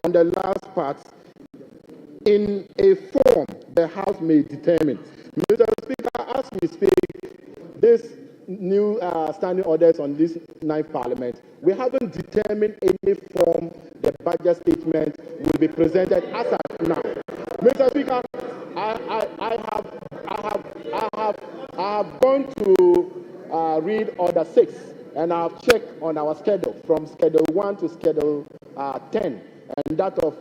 on the last part, in a form the House may determine. Mr. Speaker, as we speak, this new standing orders on this 9th Parliament, we haven't determined any form the budget statement will be presented as of now. Mr. Speaker, I have gone to read Order 6, and I have checked on our schedule from Schedule 1 to Schedule 10, and that of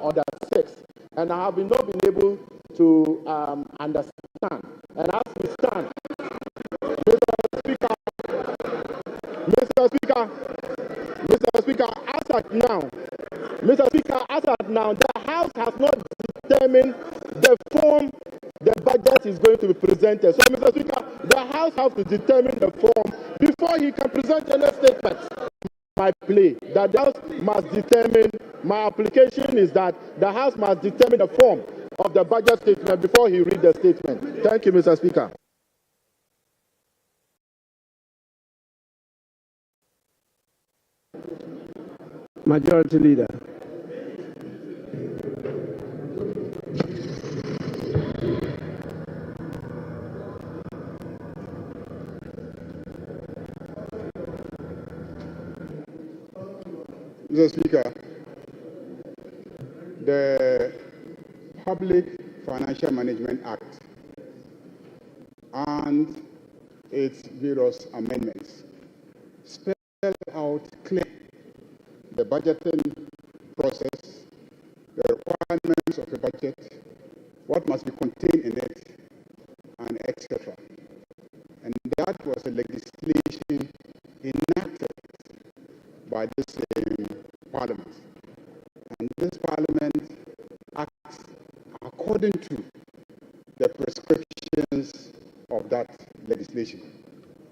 Order 6. And I have not been able to understand. And as we stand, Mr. Speaker, as at now, the House has not determined the form the budget is going to be presented. So, Mr. Speaker, the House has to determine the form before he can present any statement. My plea that the House must determine, my application is that the House must determine the form of the budget statement before he reads the statement. Thank you, Mr. Speaker. Majority Leader. Mr. Speaker, the Public Financial Management Act and its various amendments spell out clearly the budgeting process, the requirements of a budget, what must be contained in it, and etc. And that was a legislation enacted by this Parliament. And this Parliament acts according to the prescriptions of that legislation.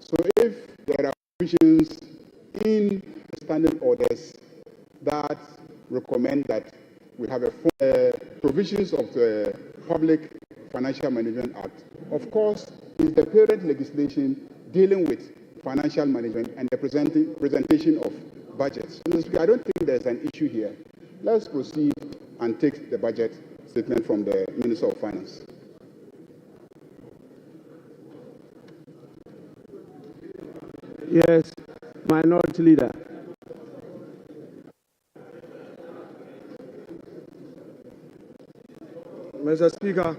So if there are provisions in standing orders that recommend that we have provisions of the Public Financial Management Act, of course, is the parent legislation dealing with financial management and the presentation of budgets. I don't think there's an issue here. Let's proceed and take the budget statement from the Minister of Finance. Yes, Minority Leader. Mr. Speaker,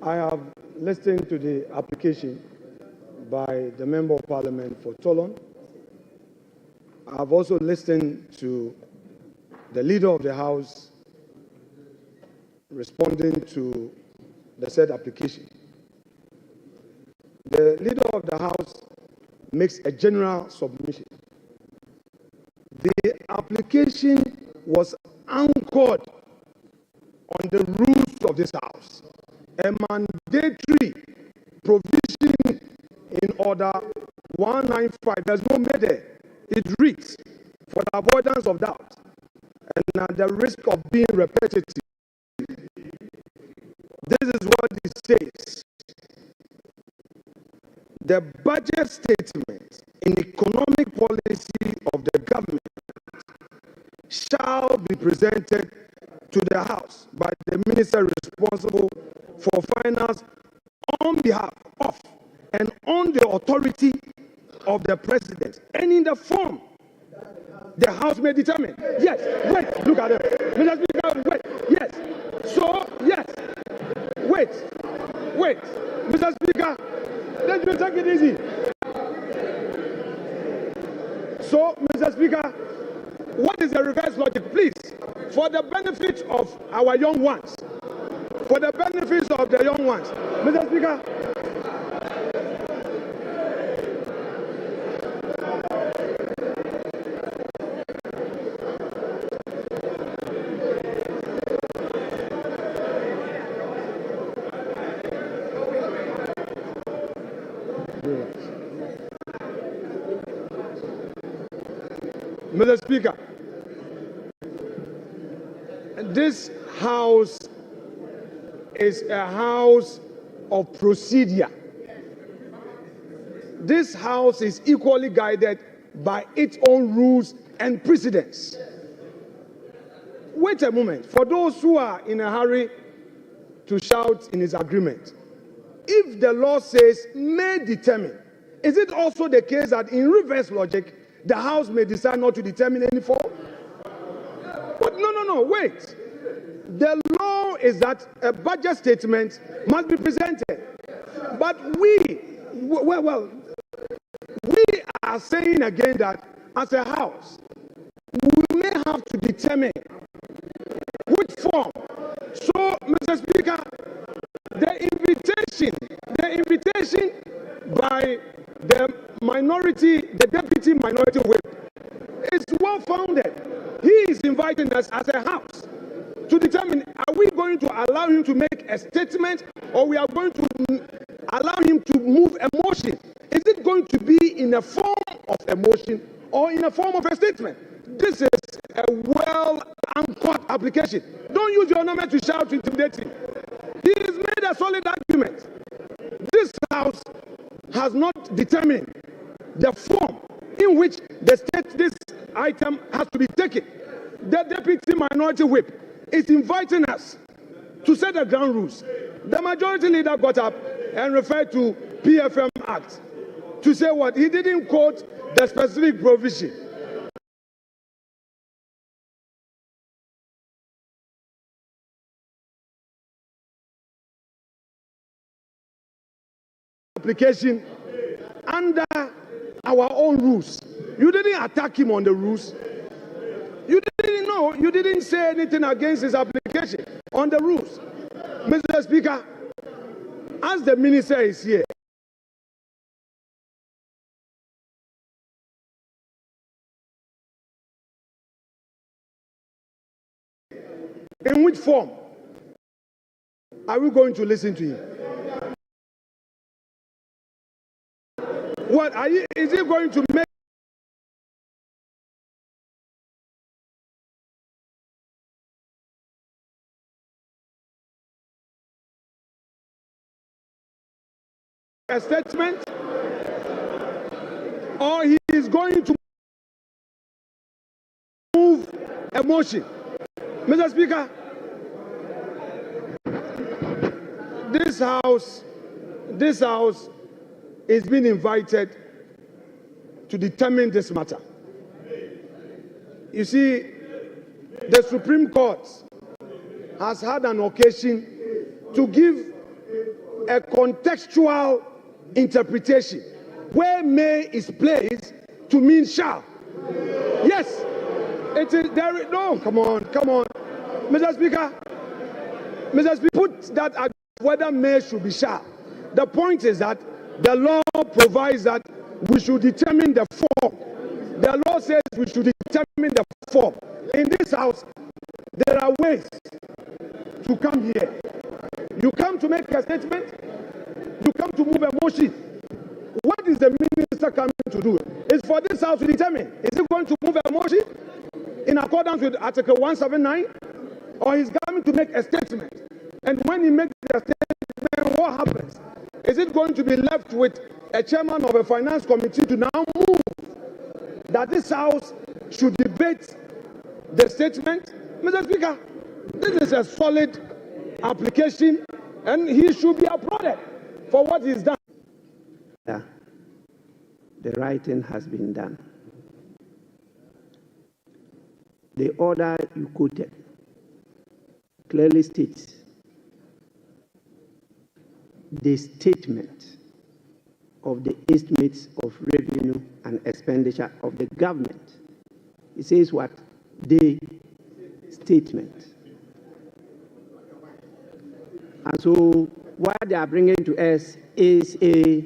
I have listened to the application by the Member of Parliament for Toulon. I have also listened to the Leader of the House responding to the said application. The Leader of the House makes a general submission. The application was anchored on the rules of this House. A mandatory provision in Order 195. There's no method. It reads, for the avoidance of doubt and at the risk of being repetitive, this is what it says. The budget statement in economic policy of the government shall be presented to the House by the Minister responsible for finance on behalf of and on the authority of the President, and in the form the House may determine. Yes, wait, look at it. Mr. Speaker, wait, yes. So, yes, wait. Mr. Speaker, let me take it easy. So, Mr. Speaker, what is the reverse logic? Please, for the benefit of our young ones, for the benefit of the young ones, Mr. Speaker, Mr. Speaker, this House is a house of procedure. This House is equally guided by its own rules and precedents. Wait a moment. For those who are in a hurry to shout in his agreement, if the law says may determine, is it also the case that in reverse logic, the House may decide not to determine any form? But no, wait. The law is that a budget statement must be presented. But we are saying again that as a House, we may have to determine which form. So, Mr. Speaker, the invitation by the deputy minority whip is well founded. He is inviting us as a House to determine, are we going to allow him to make a statement, or we are going to allow him to move a motion? Is it going to be in a form of a motion or in a form of a statement? This is a well-anchored application. Don't use your number to shout to intimidate him. He has made a solid argument. This House has not determined the form in which this item has to be taken. The deputy minority whip is inviting us to set the ground rules. The majority leader got up and referred to PFM Act to say what? He didn't quote the specific provision. Application under our own rules. You didn't attack him on the rules. You didn't say anything against his application on the rules. Mr. Speaker, as the minister is here, in which form are we going to listen to him? Is he going to make a statement, or he is going to move a motion? Mr. Speaker, this House is being invited to determine this matter. You see, the Supreme Court has had an occasion to give a contextual interpretation where may is placed to mean shall. Yes, it is there. No, come on, Mr. Speaker, put that at whether may should be shall. The point is that the law provides that we should determine the form. The law says we should determine the form. In this House, there are ways to come here. You come to make a statement, you come to move a motion. What is the minister coming to do? It's for this House to determine. Is he going to move a motion in accordance with Article 179? Or he's coming to make a statement? And when he makes the statement, what happens? Is it going to be left with a chairman of a finance committee to now move that this House should debate the statement? Mr. Speaker, this is a solid application, and he should be applauded for what he's done. Yeah. The writing has been done. The order you quoted clearly states the statement of the estimates of revenue and expenditure of the government. It says what? The statement. And so what they are bringing to us is a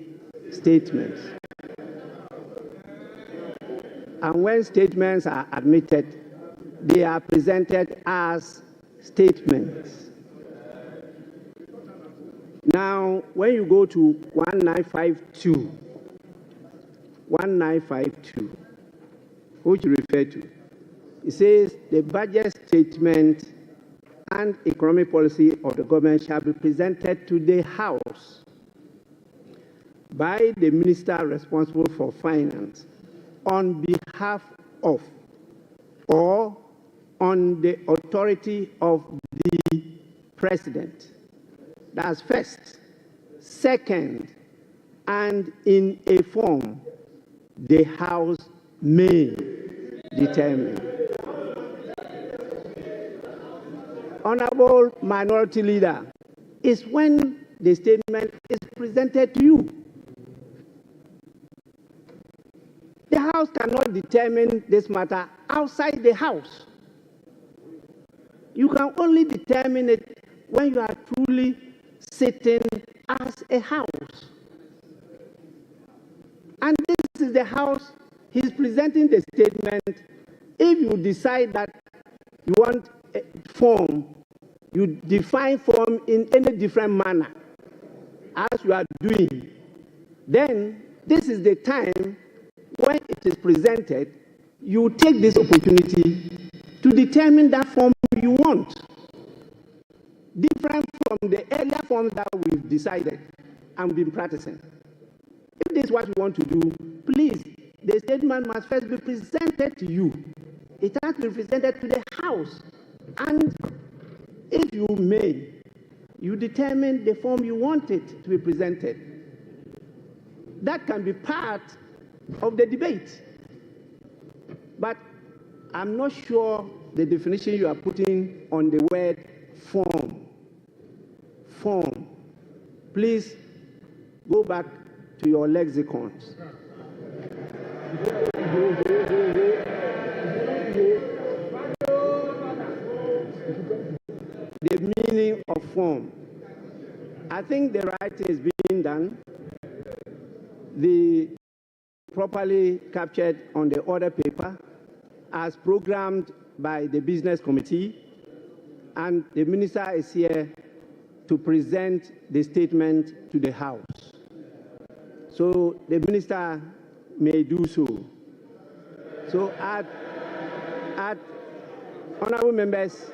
statement. And when statements are admitted, they are presented as statements. Now, when you go to 1952, which you refer to, it says the budget statement and economic policy of the government shall be presented to the House by the minister responsible for finance on behalf of or on the authority of the President. That's first. Second, and in a form the House may determine. Honorable Minority Leader, is when the statement is presented to you. The House cannot determine this matter outside the House. You can only determine it when you are truly sitting as a House. And this is the House, he's presenting the statement. If you decide that you want a form, you define form in any different manner as you are doing, then this is the time when it is presented, you take this opportunity to determine that form you want, different from the earlier forms that we've decided and been practicing. If this is what you want to do, please, the statement must first be presented to you. It has to be presented to the House. And if you may, you determine the form you want it to be presented. That can be part of the debate. But I'm not sure the definition you are putting on the word form. Form. Please go back to your lexicons. The meaning of form. I think the right thing is being done. The properly captured on the order paper as programmed by the business committee, and the minister is here to present the statement to the House. So the minister may do so. So at honorable members,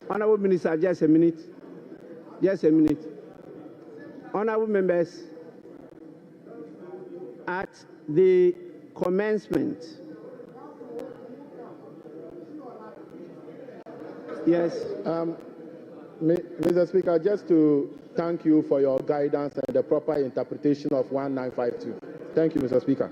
Honorable Minister, just a minute. Just a minute. Honorable members, at the commencement, yes. Mr. Speaker, just to thank you for your guidance and the proper interpretation of 1952. Thank you, Mr. Speaker.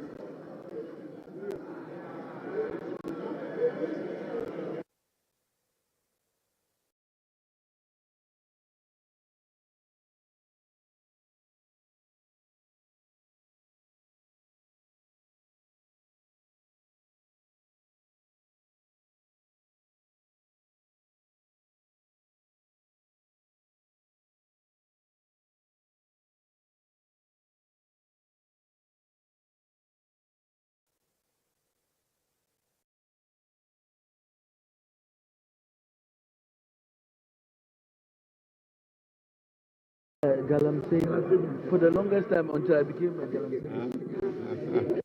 Galamsey for the longest time until I became a Galamsey.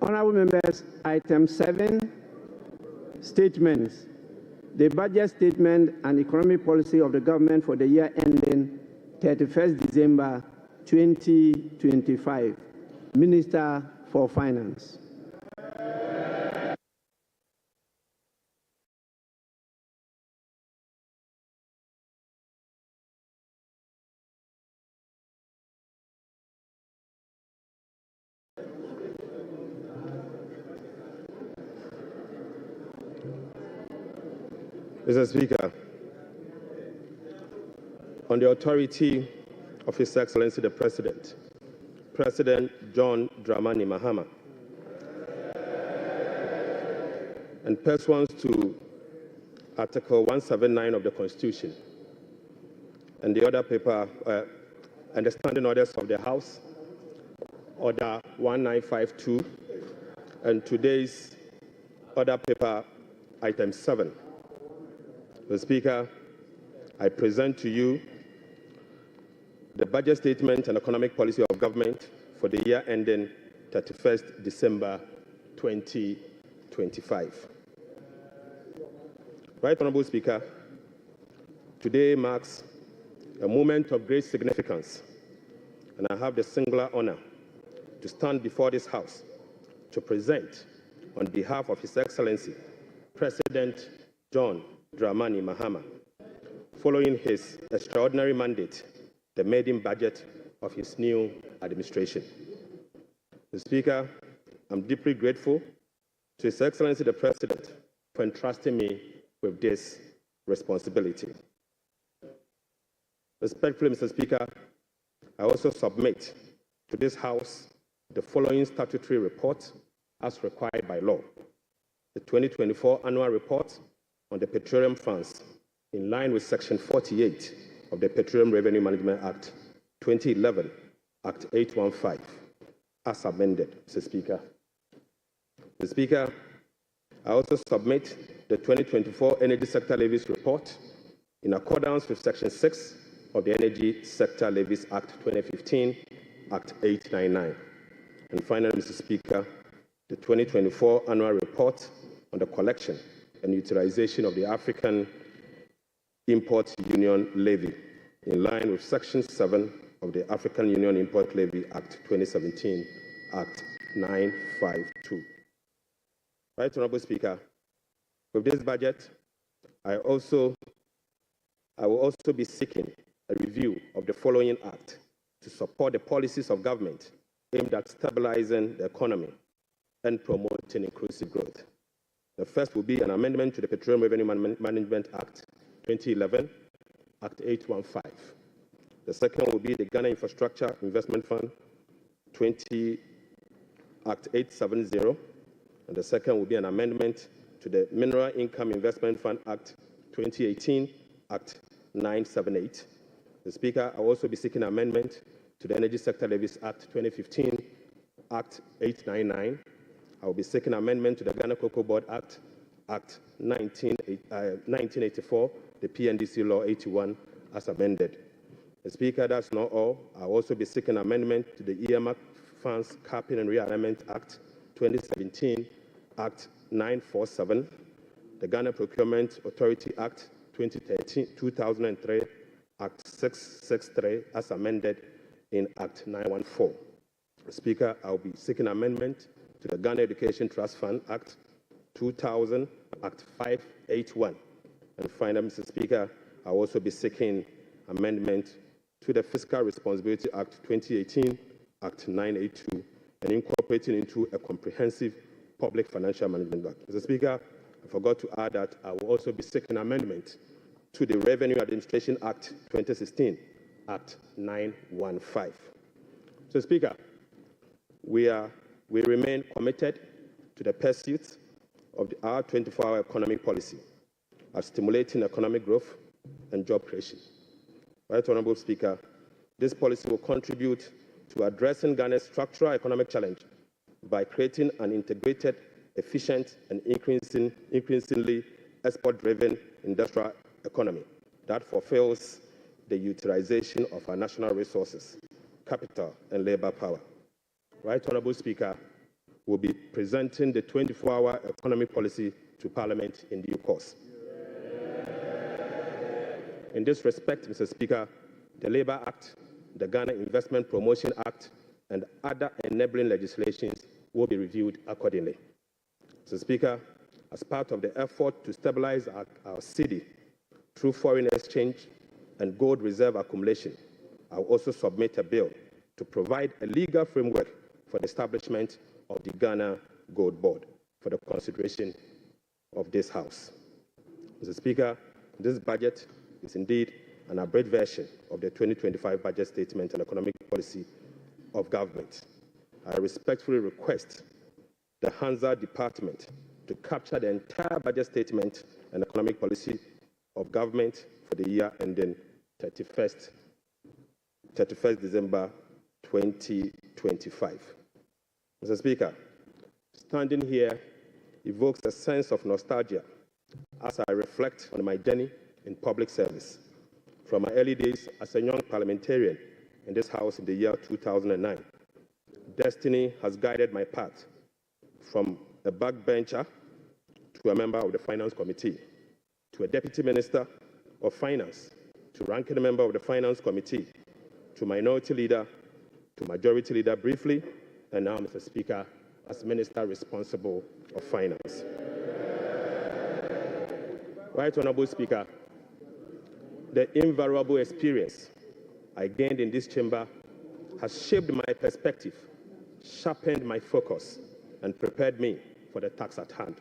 Honorable members, item 7, statements. The budget statement and economic policy of the government for the year ending 31st December 2025. Minister for Finance. Mr. Speaker, on the authority of His Excellency the President, President John Dramani Mahama, and pursuant to Article 179 of the Constitution and the other paper and the standing orders of the House, Order 1952, and today's order paper, Item 7. Mr. Speaker, I present to you the budget statement and economic policy of government for the year ending 31st December 2025. Right Honorable Speaker, today marks a moment of great significance, and I have the singular honor to stand before this House to present, on behalf of His Excellency President John Dramani Mahama, following his extraordinary mandate, the maiden budget of his new administration. Mr. Speaker, I'm deeply grateful to His Excellency the President for entrusting me with this responsibility. Respectfully, Mr. Speaker, I also submit to this House the following statutory report as required by law. The 2024 annual report on the petroleum funds in line with Section 48 of the Petroleum Revenue Management Act 2011, Act 815, as amended, Mr. Speaker. Mr. Speaker, I also submit the 2024 Energy Sector Levies Report in accordance with Section 6 of the Energy Sector Levies Act 2015, Act 899. And finally, Mr. Speaker, the 2024 Annual Report on the collection and utilization of the African Import Union Levy in line with Section 7 of the African Union Import Levy Act 2017, Act 952. Right, Honorable Speaker, with this budget, I will also be seeking a review of the following act to support the policies of government aimed at stabilizing the economy and promoting inclusive growth. The first will be an amendment to the Petroleum Revenue Management Act 2011, Act 815. The second will be the Ghana Infrastructure Investment Fund Act 870. And the second will be an amendment to the Mineral Income Investment Fund Act 2018, Act 978. The Speaker, I will also be seeking amendment to the Energy Sector Levies Act 2015, Act 899. I will be seeking amendment to the Ghana Cocoa Board Act, Act 1984, the PNDC Law 81, as amended. The Speaker, that's not all. I will also be seeking amendment to the earmark Funds Capping and Realignment Act 2017, Act 947, the Ghana Procurement Authority Act 2003, Act 663, as amended in Act 914. Speaker, I will be seeking amendment to the Ghana Education Trust Fund Act 2000, Act 581. And finally, Mr. Speaker, I will also be seeking amendment to the Fiscal Responsibility Act 2018, Act 982, and incorporating into a comprehensive public financial management act. Mr. Speaker, I forgot to add that I will also be seeking amendment to the Revenue Administration Act 2016, Act 915. So, Speaker, we remain committed to the pursuit of our 24-hour economic policy of stimulating economic growth and job creation. Right, Honorable Speaker, this policy will contribute to addressing Ghana's structural economic challenge by creating an integrated, efficient, and increasingly export-driven industrial economy that fulfills the utilization of our national resources, capital, and labor power. Right, Honorable Speaker, will be presenting the 24-hour economic policy to Parliament in due course. In this respect, Mr. Speaker, the Labour Act, the Ghana Investment Promotion Act, and other enabling legislations will be reviewed accordingly. Mr. Speaker, as part of the effort to stabilize our city through foreign exchange and gold reserve accumulation, I will also submit a bill to provide a legal framework for the establishment of the Ghana Gold Board for the consideration of this House. Mr. Speaker, this budget is indeed an abridged version of the 2025 budget statement and economic policy of government. I respectfully request the Hansa Department to capture the entire budget statement and economic policy of government for the year ending 31st December 2025. Mr. Speaker, standing here evokes a sense of nostalgia as I reflect on my journey in public service. From my early days as a young parliamentarian in this House in the year 2009, destiny has guided my path from a backbencher to a member of the Finance Committee, to a Deputy Minister of Finance, to ranking member of the Finance Committee, to Minority Leader, to Majority Leader briefly, and now, Mr. Speaker, as Minister responsible of Finance. Right Honourable Speaker, the invaluable experience I gained in this chamber has shaped my perspective, sharpened my focus, and prepared me for the task at hand.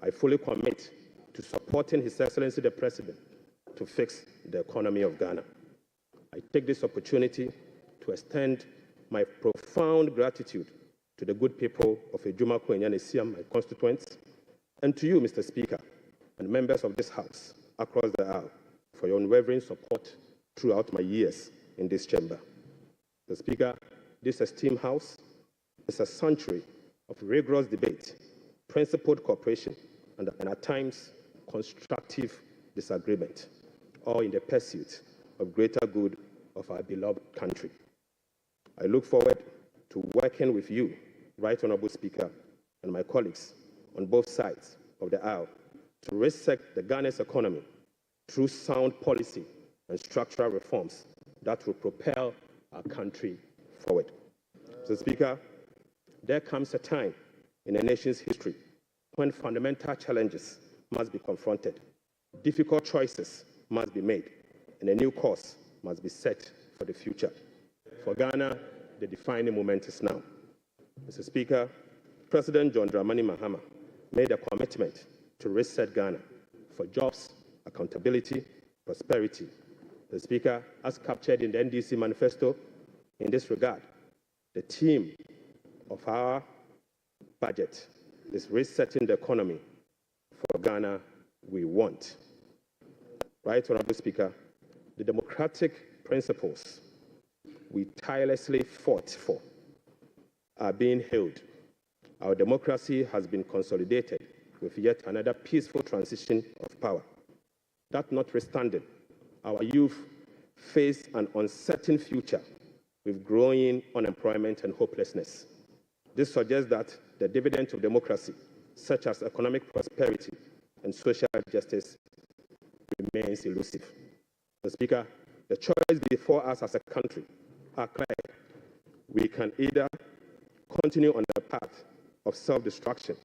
I fully commit to supporting His Excellency the President to fix the economy of Ghana. I take this opportunity to extend my profound gratitude to the good people of Ejuma Kwenyanesiam, my constituents, and to you, Mr. Speaker, and members of this House across the aisle for your unwavering support throughout my years in this chamber. Mr. Speaker, this esteemed House is a sanctuary of rigorous debate, principled cooperation, and at times constructive disagreement, all in the pursuit of greater good of our beloved country. I look forward to working with you, Right Honourable Speaker, and my colleagues on both sides of the aisle to reset the Ghana's economy through sound policy and structural reforms that will propel our country forward. Mr. Speaker, there comes a time in a nation's history when fundamental challenges must be confronted, difficult choices must be made, and a new course must be set for the future. For Ghana, the defining moment is now. Mr. Speaker, President John Dramani Mahama made a commitment to reset Ghana for jobs, accountability, prosperity. The Speaker, as captured in the NDC manifesto, in this regard, the theme of our budget is resetting the economy for Ghana we want. Right Honourable Speaker, the democratic principles we tirelessly fought for are being held. Our democracy has been consolidated with yet another peaceful transition of power. That notwithstanding, our youth face an uncertain future with growing unemployment and hopelessness. This suggests that the dividends of democracy, such as economic prosperity and social justice, remains elusive. Mr. Speaker, the choice before us as a country are clear. We can either continue on the path of self-destruction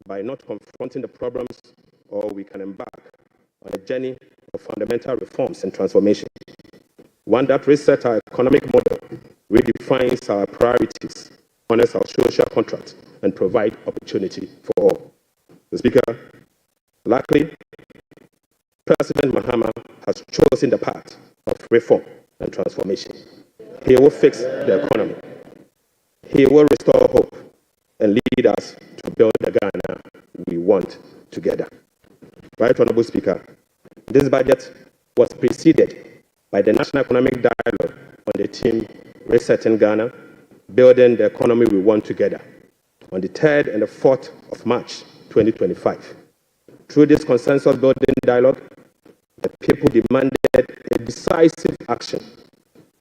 by not confronting the problems, or we can embark on a journey of fundamental reforms and transformation, one that resets our economic model, redefines our priorities, honors our social contract, and provide opportunity for all. Mr. Speaker, luckily, President Mahama has chosen the path of reform and transformation. He will fix the economy. He will restore hope and lead us to build the Ghana we want together. Right Honourable Speaker, this budget was preceded by the National Economic Dialogue on the theme Resetting Ghana, Building the Economy We Want Together, on the 3rd and the 4th of March 2025. Through this consensus building dialogue, the people demanded a decisive action,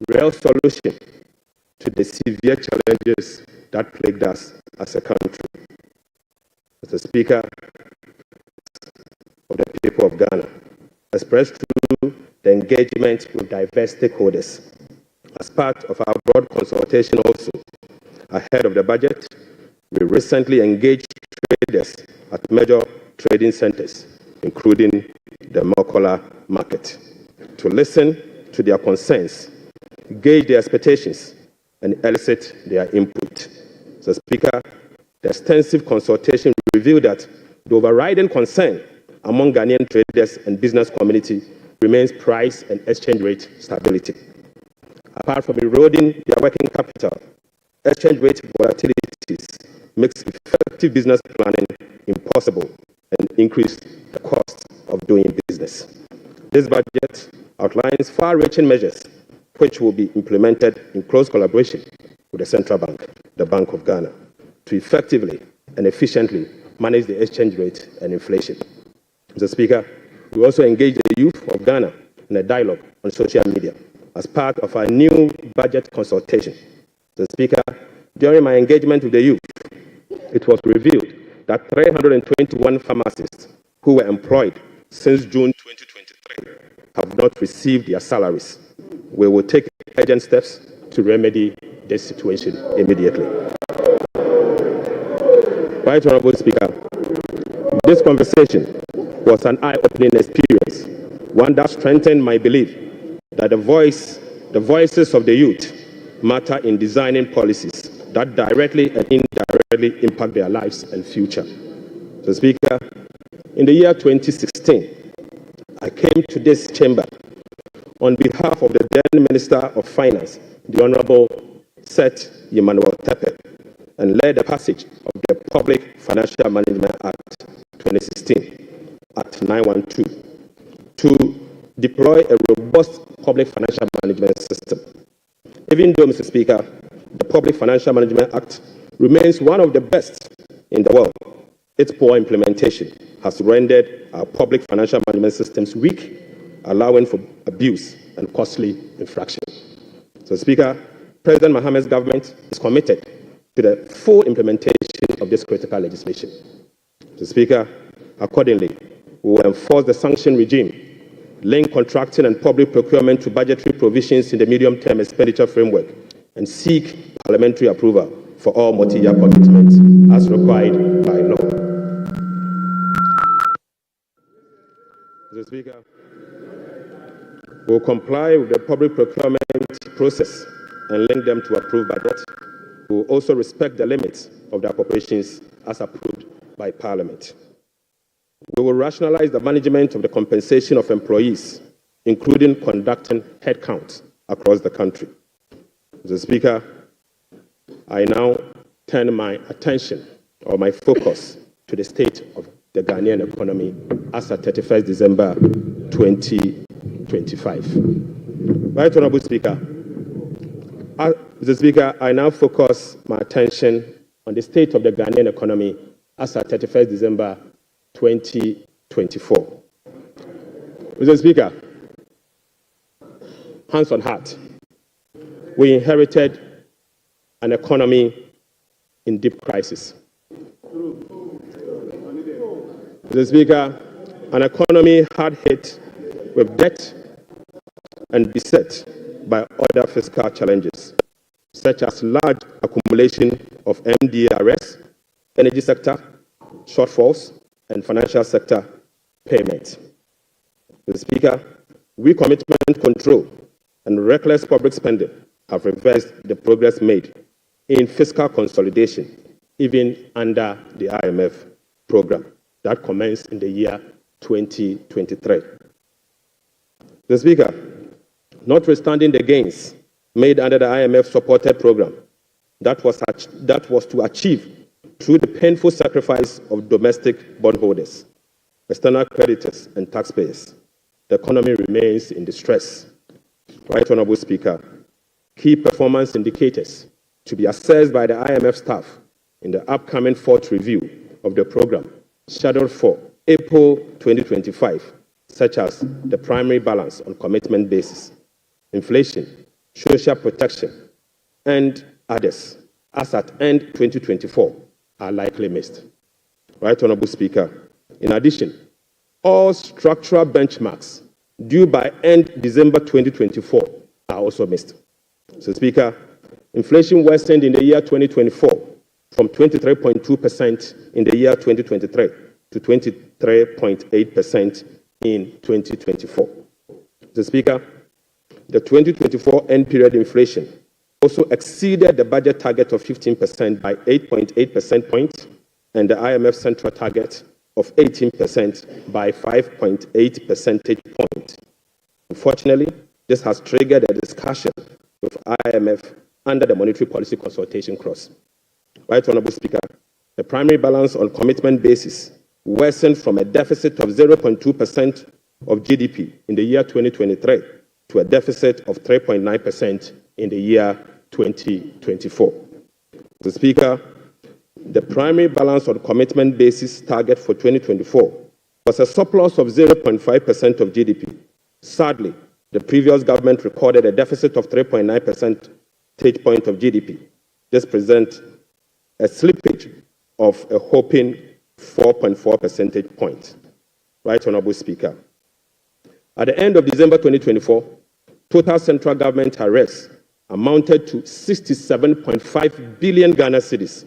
real solution to the severe challenges that plagued us as a country. Mr. Speaker, of the people of Ghana, expressed through the engagement with diverse stakeholders. As part of our broad consultation also, ahead of the budget, we recently engaged traders at major trading centers, including the Mokola market, to listen to their concerns, gauge their expectations, and elicit their input. Mr. Speaker, the extensive consultation revealed that the overriding concern among Ghanaian traders and business community remains price and exchange rate stability. Apart from eroding their working capital, exchange rate volatilities makes effective business planning impossible and increase the cost of doing business. This budget outlines far-reaching measures which will be implemented in close collaboration with the Central Bank, the Bank of Ghana, to effectively and efficiently manage the exchange rate and inflation. Mr. Speaker, we also engage the youth of Ghana in a dialogue on social media as part of our new budget consultation. Mr. Speaker, during my engagement with the youth, it was revealed that 321 pharmacists who were employed since June 2023 have not received their salaries. We will take urgent steps to remedy this situation immediately. Right Honorable Speaker, this conversation was an eye-opening experience, one that strengthened my belief that the voices of the youth matter in designing policies that directly and indirectly impact their lives and future. So, Speaker, in the year 2016, I came to this chamber on behalf of the then Minister of Finance, the Honorable Seth Emmanuel Tepe, and led the passage of the Public Financial Management Act 2016 at 912 to deploy a robust public financial management system. Even though, Mr. Speaker, the Public Financial Management Act remains one of the best in the world, its poor implementation has rendered our public financial management systems weak, allowing for abuse and costly infractions. So, Speaker, President Mohammed's government is committed to the full implementation of this critical legislation. So, Speaker, accordingly, we will enforce the sanction regime, link contracting and public procurement to budgetary provisions in the medium-term expenditure framework, and seek parliamentary approval for all multi-year commitments as required by law. Mr. Speaker, we will comply with the public procurement process and link them to approved budget. We will also respect the limits of the appropriations as approved by Parliament. We will rationalize the management of the compensation of employees, including conducting headcounts across the country. Mr. Speaker, I now turn my attention or my focus to the state of the Ghanaian economy as at 31st December 2025. Right Honorable Speaker, Mr. Speaker, I now focus my attention on the state of the Ghanaian economy as at 31st December 2024. Mr. Speaker, hands on heart, we inherited an economy in deep crisis. Mr. Speaker, an economy hard hit with debt and beset by other fiscal challenges, such as large accumulation of MDRS, energy sector shortfalls, and financial sector payments. Mr. Speaker, weak commitment control and reckless public spending have reversed the progress made in fiscal consolidation, even under the IMF program that commenced in the year 2023. Mr. Speaker, notwithstanding the gains made under the IMF-supported program that was to achieve through the painful sacrifice of domestic bondholders, external creditors, and taxpayers, the economy remains in distress. Right Honorable Speaker, key performance indicators to be assessed by the IMF staff in the upcoming fourth review of the program, scheduled for April 2025, such as the primary balance on commitment basis, inflation, social protection, and others, as at end 2024, are likely missed. Right Honorable Speaker, in addition, all structural benchmarks due by end December 2024 are also missed. So, Speaker, inflation worsened in the year 2024 from 23.2% in the year 2023 to 23.8% in 2024. So, Speaker, the 2024 end period inflation also exceeded the budget target of 15% by 8.8 percentage points and the IMF central target of 18% by 5.8 percentage points. Unfortunately, this has triggered a discussion with IMF under the Monetary Policy Consultation Clause. Right Honourable Speaker, the primary balance on commitment basis worsened from a deficit of 0.2% of GDP in the year 2023 to a deficit of 3.9% in the year 2024. Mr. Speaker, the primary balance on commitment basis target for 2024 was a surplus of 0.5% of GDP. Sadly, the previous government recorded a deficit of 3.9 percentage point of GDP. This presents a slippage of a whopping 4.4 percentage points. Right Honourable Speaker. At the end of December 2024, total central government arrests amounted to 67.5 billion Ghana cedis,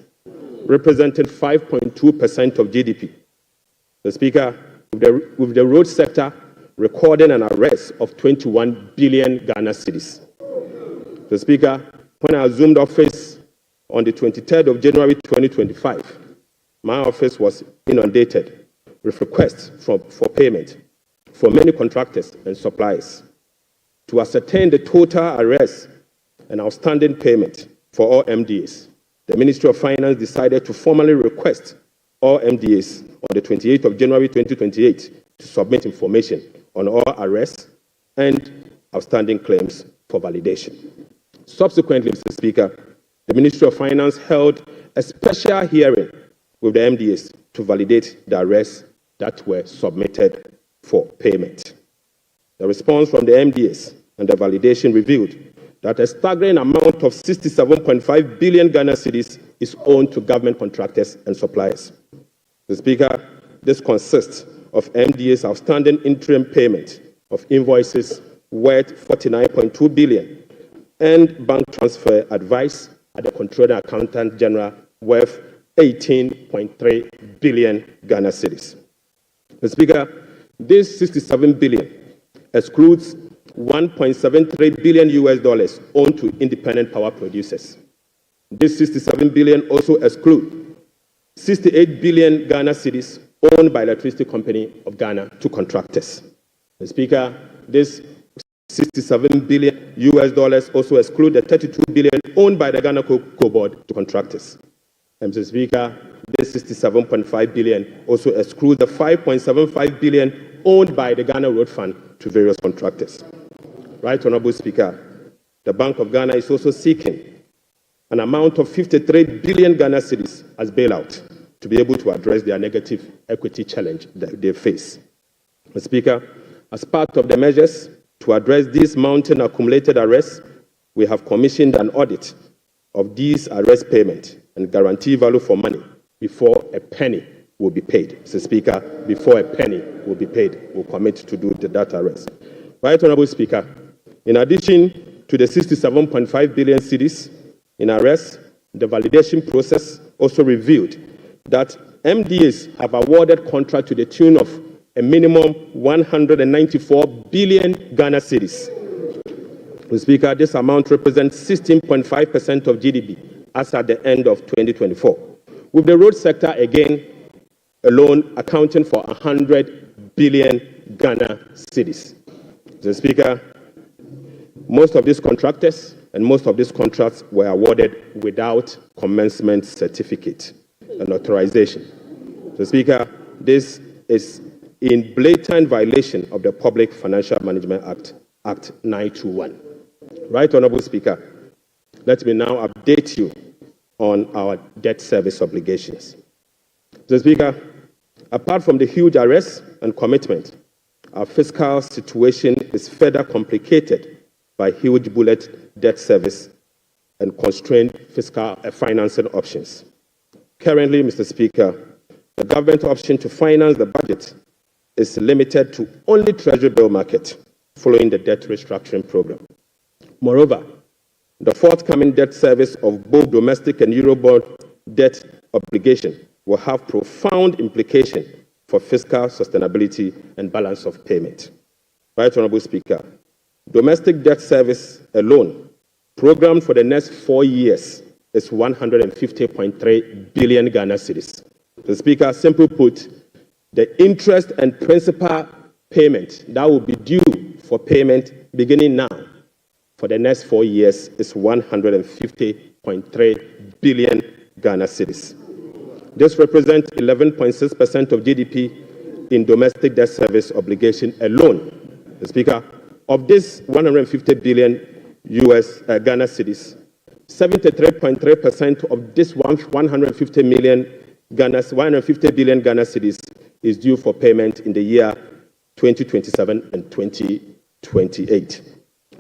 representing 5.2% of GDP. The Speaker, with the road sector recording an arrest of 21 billion Ghana cedis. The Speaker, when I assumed office on the 23rd of January 2025, my office was inundated with requests for payment for many contractors and suppliers. To ascertain the total arrests and outstanding payment for all MDAs, the Ministry of Finance decided to formally request all MDAs on the 28th of January 2028 to submit information on all arrests and outstanding claims for validation. Subsequently, Mr. Speaker, the Ministry of Finance held a special hearing with the MDAs to validate the arrests that were submitted for payment. The response from the MDAs and the validation revealed that a staggering amount of 67.5 billion Ghana cedis is owed to government contractors and suppliers. The Speaker, this consists of MDA's outstanding interim payment of invoices worth 49.2 billion and bank transfer advice at the Controller Accountant General worth 18.3 billion Ghana cedis. The Speaker, this 67 billion excludes 1.73 billion US dollars owed to independent power producers. This 67 billion also excludes 68 billion Ghana cedis owned by Electricity Company of Ghana to contractors. The Speaker, this 67 billion US dollars also exclude the 32 billion owned by the Ghana Cocoa Board to contractors. And Mr. Speaker, this 67.5 billion also excludes the 5.75 billion owned by the Ghana Road Fund to various contractors. Right Honourable Speaker, the Bank of Ghana is also seeking an amount of 53 billion Ghana cedis as bailout to be able to address their negative equity challenge that they face. Mr. Speaker, as part of the measures to address these mounting accumulated arrests, we have commissioned an audit of these arrest payment and guarantee value for money before a penny will be paid. Mr. Speaker, before a penny will be paid, we'll commit to do that arrest. Right Honourable Speaker, in addition to the 67.5 billion cedis in arrests, the validation process also revealed that MDAs have awarded contract to the tune of a minimum 194 billion Ghana cedis. Mr. Speaker, this amount represents 16.5% of GDP as at the end of 2024, with the road sector again alone accounting for 100 billion Ghana cedis. Mr. Speaker, most of these contractors and most of these contracts were awarded without commencement certificate and authorization. Mr. Speaker, this is in blatant violation of the Public Financial Management Act, Act 921. Right Honourable Speaker, let me now update you on our debt service obligations. Mr. Speaker, apart from the huge arrests and commitment, our fiscal situation is further complicated by huge bullet debt service and constrained fiscal financing options. Currently, Mr. Speaker, the government option to finance the budget is limited to only Treasury bill market following the debt restructuring program. Moreover, the forthcoming debt service of both domestic and Eurobond debt obligation will have profound implications for fiscal sustainability and balance of payment. Right Honourable Speaker, domestic debt service alone, programmed for the next 4 years, is 150.3 billion Ghana cedis. The Speaker, simply put, The interest and principal payment that will be due for payment beginning now for the next 4 years is 150.3 billion Ghana cedis. This represents 11.6% of GDP in domestic debt service obligation alone. The Speaker, of this 150 billion Ghana cedis, 73.3% of this 150 billion Ghana cedis is due for payment in the year 2027 and 2028.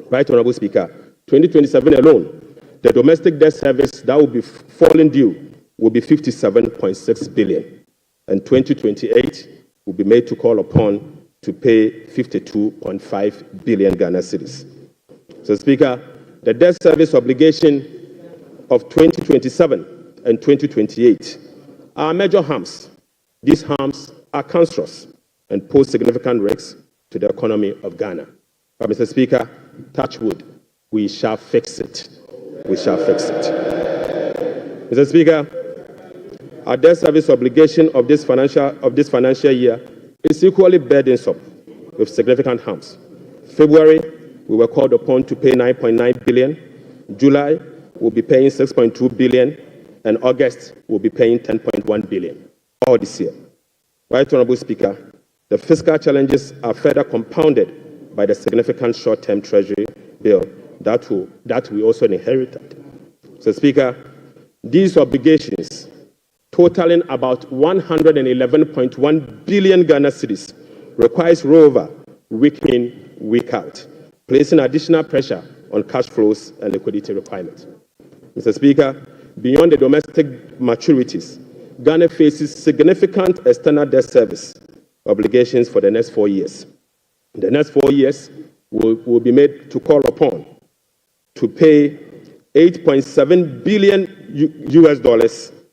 Right, Honorable Speaker, 2027 alone, the domestic debt service that will be falling due will be 57.6 billion, and 2028 will be made to call upon to pay 52.5 billion Ghana cedis. So, Speaker, the debt service obligation of 2027 and 2028 are major harms. These harms are cancerous and pose significant risks to the economy of Ghana. But, Mr. Speaker, touch wood, we shall fix it. We shall fix it. Mr. Speaker, our debt service obligation of this financial year is equally burdensome with significant harms. February, we were called upon to pay 9.9 billion. July, we'll be paying 6.2 billion, and August, we'll be paying 10.1 billion, all this year. Right, Honorable Speaker, the fiscal challenges are further compounded by the significant short-term treasury bill that we also inherited. So, Speaker, these obligations, totaling about 111.1 billion Ghana cedis, requires rollover week in, week out, placing additional pressure on cash flows and liquidity requirements. Mr. Speaker, beyond the domestic maturities, Ghana faces significant external debt service obligations for the next 4 years. In the next 4 years, will be made to call upon to pay $8.7 billion,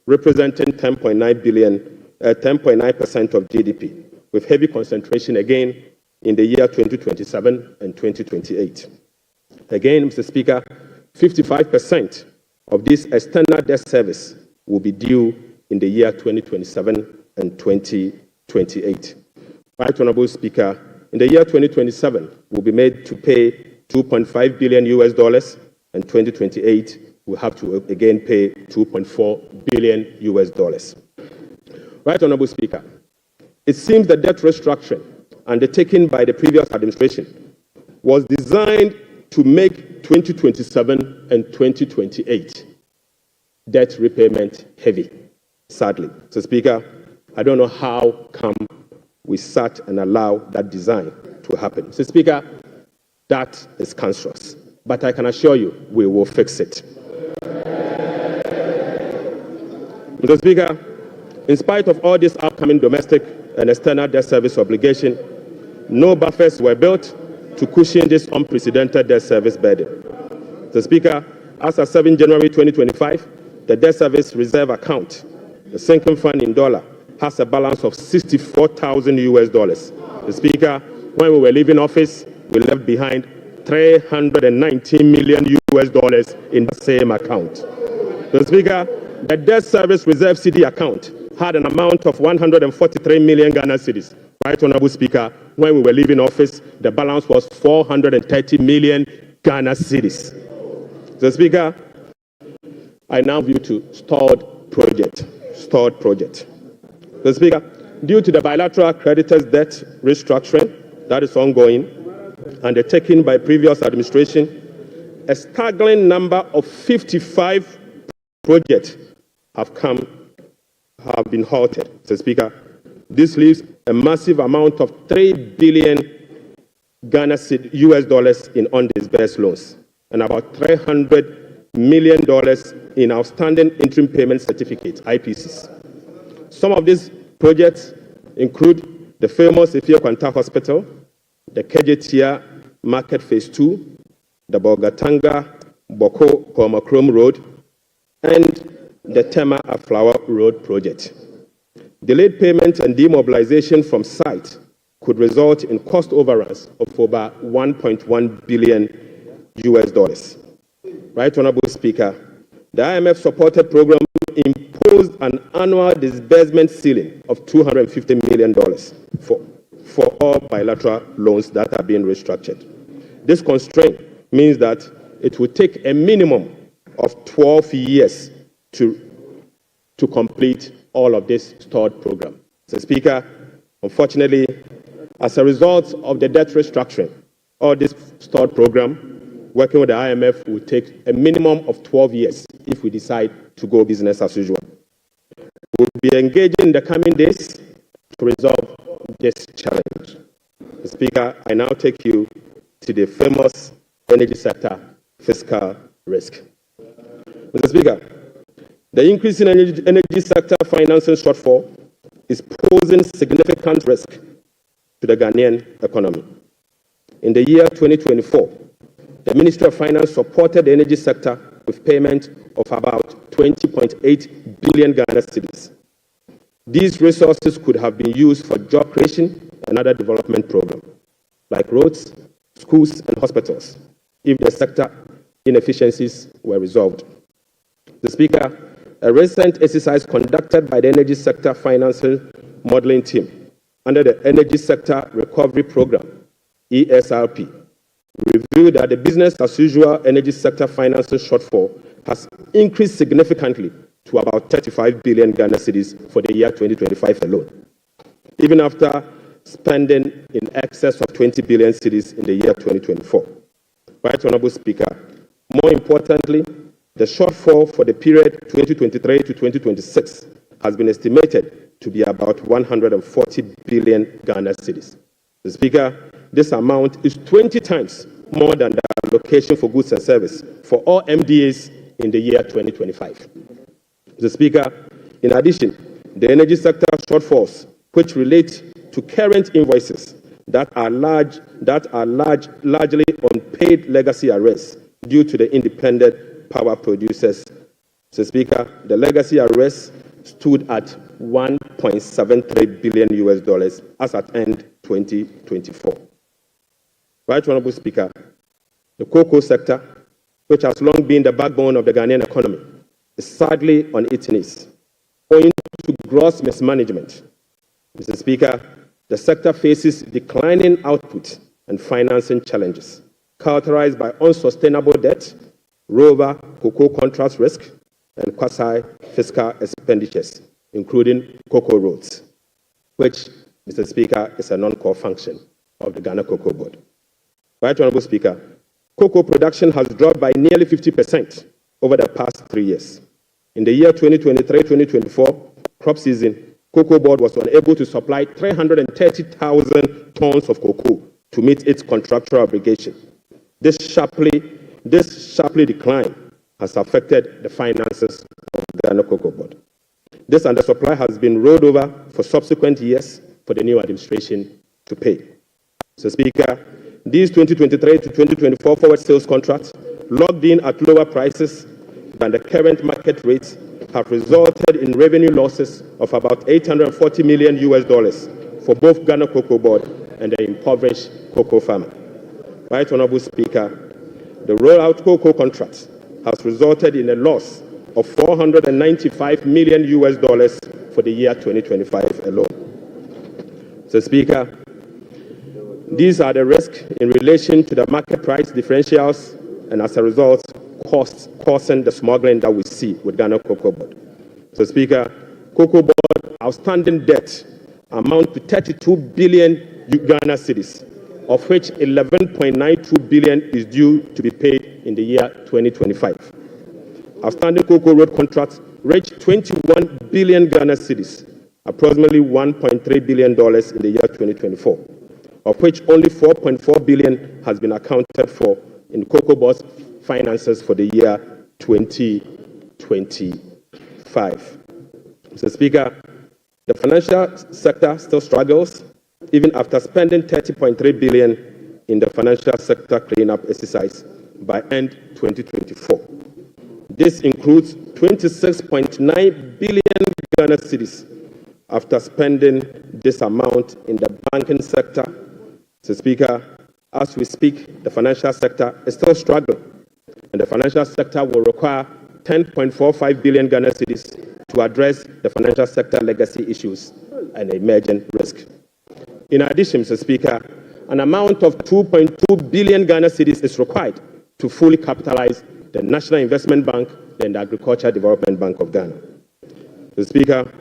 representing 10.9% of GDP, with heavy concentration again in the year 2027 and 2028. Again, Mr. Speaker, 55% of this external debt service will be due in the year 2027 and 2028. Right, Honorable Speaker, in the year 2027, we'll be made to pay $2.5 billion, and 2028, we'll have to again pay $2.4 billion. Right, Honorable Speaker, it seems the debt restructuring undertaken by the previous administration was designed to make 2027 and 2028 debt repayment heavy, sadly. So, Speaker, I don't know how come we sat and allowed that design to happen. So, Speaker, that is cancerous. But I can assure you, we will fix it. Mr. Speaker, in spite of all this upcoming domestic and external debt service obligation, no buffers were built to cushion this unprecedented debt service burden. Mr. Speaker, as of 7 January 2025, the debt service reserve account, the sinking fund in dollar, has a balance of $64,000. Mr. Speaker, when we were leaving office, we left behind $319 million in the same account. Mr. Speaker, the debt service reserve CD account had an amount of 143 million Ghana cedis. Right, Honorable Speaker, when we were leaving office, the balance was 430 million Ghana cedis. Mr. Speaker, I now view to stalled project. Mr. Speaker, due to the bilateral creditors' debt restructuring that is ongoing, undertaken by previous administration, a staggering number of 55 projects have been halted. Mr. Speaker, this leaves a massive amount of $3 billion in undisbursed loans and about $300 million in outstanding interim payment certificates, IPCs. Some of these projects include the famous Ifeanyi Kwanta Hospital, the Kejetia Market Phase 2, the Bolgatanga Boko Komakrom Road, and the Tema Aflawa Road project. Delayed payments and demobilization from site could result in cost overruns of over $1.1 billion. Right, Honorable Speaker, The IMF-supported program imposed an annual disbursement ceiling of $250 million for all bilateral loans that are being restructured. This constraint means that it will take a minimum of 12 years to complete all of this stalled program. Mr. Speaker, unfortunately, as a result of the debt restructuring or this stalled program, working with the IMF will take a minimum of 12 years if we decide to go business as usual. We'll be engaging in the coming days to resolve this challenge. Mr. Speaker, I now take you to the famous energy sector fiscal risk. Mr. Speaker, the increase in energy sector financing shortfall is posing significant risk to the Ghanaian economy. In the year 2024, the Ministry of Finance supported the energy sector with payment of about 20.8 billion Ghana cedis. These resources could have been used for job creation and other development programs, like roads, schools, and hospitals, if the sector inefficiencies were resolved. The Speaker, a recent exercise conducted by the Energy Sector Financing Modeling Team under the Energy Sector Recovery Program, ESRP, revealed that the business-as-usual energy sector financing shortfall has increased significantly to about 35 billion Ghana cedis for the year 2025 alone, even after spending in excess of 20 billion cedis in the year 2024. Right Honourable Speaker, more importantly, the shortfall for the period 2023 to 2026 has been estimated to be about 140 billion Ghana cedis. The Speaker, this amount is 20 times more than the allocation for goods and service for all MDAs in the year 2025. The Speaker, in addition, the energy sector shortfalls, which relate to current invoices that are largely unpaid legacy arrears due to the independent power producers. Mr. Speaker, the legacy arrears stood at $1.73 billion as at end 2024. Right Honourable Speaker, the cocoa sector, which has long been the backbone of the Ghanaian economy, is sadly on its knees, owing to gross mismanagement. Mr. Speaker, the sector faces declining output and financing challenges, characterized by unsustainable debt, rover cocoa contract risk, and quasi-fiscal expenditures, including cocoa roads, which, Mr. Speaker, is a non-core function of the Ghana Cocoa Board. Right Honourable Speaker, cocoa production has dropped by nearly 50% over the past 3 years. In the year 2023-2024 crop season, Cocoa Board was unable to supply 330,000 tons of cocoa to meet its contractual obligation. This sharply decline has affected the finances of the Ghana Cocoa Board. This undersupply has been rolled over for subsequent years for the new administration to pay. Mr. Speaker, these 2023 to 2024 forward sales contracts, locked in at lower prices than the current market rates, have resulted in revenue losses of about $840 million for both Ghana Cocoa Board and the impoverished cocoa farmer. Right Honourable Speaker, the rollout cocoa contract has resulted in a loss of $495 million for the year 2025 alone. Mr. Speaker, these are the risks in relation to the market price differentials and, as a result, causing the smuggling that we see with Ghana Cocoa Board. So, Speaker, Cocoa Board outstanding debt amount to 32 billion Ghana cedis, of which 11.92 billion is due to be paid in the year 2025. Outstanding cocoa road contracts reached 21 billion Ghana cedis, approximately $1.3 billion in the year 2024, of which only 4.4 billion has been accounted for in Cocoa Board's finances for the year 2025. Mr. Speaker, the financial sector still struggles, even after spending 30.3 billion in the financial sector cleanup exercise by end 2024. This includes 26.9 billion Ghana cedis after spending this amount in the banking sector. Mr. Speaker, as we speak, the financial sector is still struggling, and the financial sector will require 10.45 billion Ghana cedis to address the financial sector legacy issues and emerging risk. In addition, Mr. Speaker, an amount of 2.2 billion Ghana cedis is required to fully capitalize the National Investment Bank and the Agricultural Development Bank of Ghana. Mr. Speaker,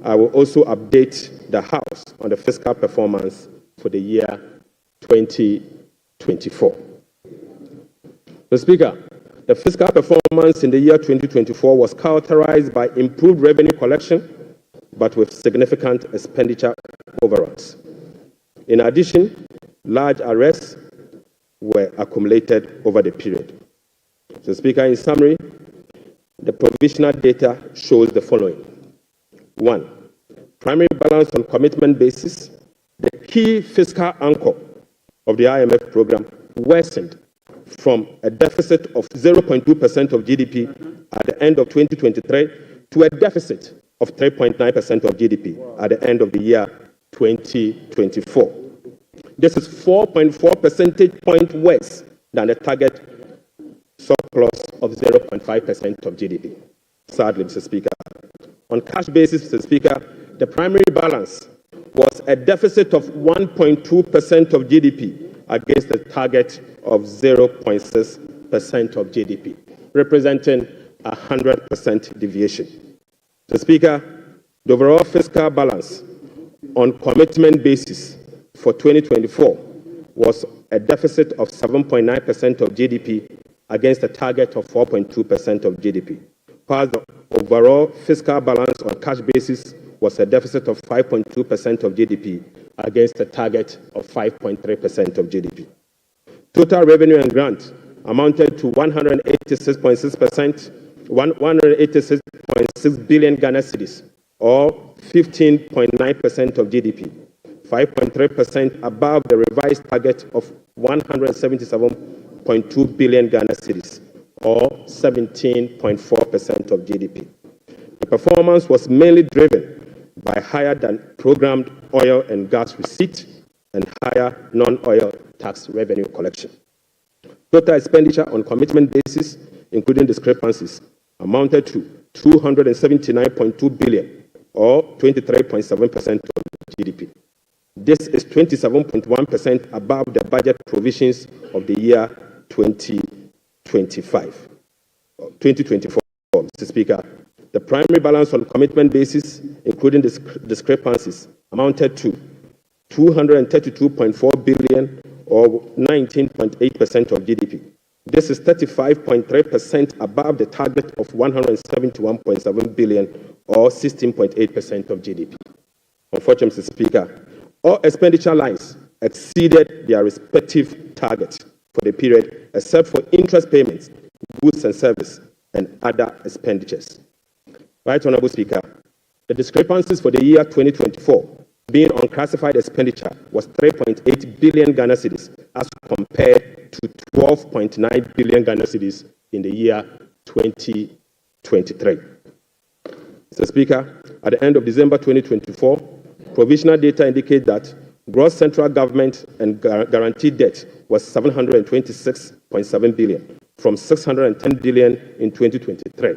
I will also update the House on the fiscal performance for the year 2024. Mr. Speaker, the fiscal performance in the year 2024 was characterized by improved revenue collection, but with significant expenditure overruns. In addition, large arrests were accumulated over the period. Mr. Speaker, in summary, the provisional data shows the following. 1. Primary balance on commitment basis, the key fiscal anchor of the IMF program, worsened from a deficit of 0.2% of GDP at the end of 2023 to a deficit of 3.9% of GDP at the end of the year 2024. This is 4.4 percentage points worse than the target surplus of 0.5% of GDP. Sadly, Mr. Speaker, on cash basis, Mr. Speaker, the primary balance was a deficit of 1.2% of GDP against the target of 0.6% of GDP, representing a 100% deviation. Mr. Speaker, the overall fiscal balance on commitment basis for 2024 was a deficit of 7.9% of GDP against a target of 4.2% of GDP, while the overall fiscal balance on cash basis was a deficit of 5.2% of GDP against a target of 5.3% of GDP. Total revenue and grant amounted to 186.6 billion Ghana cedis, or 15.9% of GDP, 5.3% above the revised target of 177.2 billion Ghana cedis, or 17.4% of GDP. The performance was mainly driven by higher than programmed oil and gas receipt and higher non-oil tax revenue collection. Total expenditure on commitment basis, including discrepancies, amounted to 279.2 billion, or 23.7% of GDP. This is 27.1% above the budget provisions of the year 2024, Mr. Speaker. The primary balance on commitment basis, including discrepancies, amounted to 232.4 billion, or 19.8% of GDP. This is 35.3% above the target of 171.7 billion, or 16.8% of GDP. Unfortunately, Mr. Speaker, all expenditure lines exceeded their respective targets for the period, except for interest payments, goods and service, and other expenditures. Right, Honorable Speaker, the discrepancies for the year 2024 being unclassified expenditure was 3.8 billion Ghana cedis as compared to 12.9 billion Ghana cedis in the year 2023. Mr. Speaker, at the end of December 2024, provisional data indicate that gross central government and guaranteed debt was 726.7 billion from 610 billion in 2023.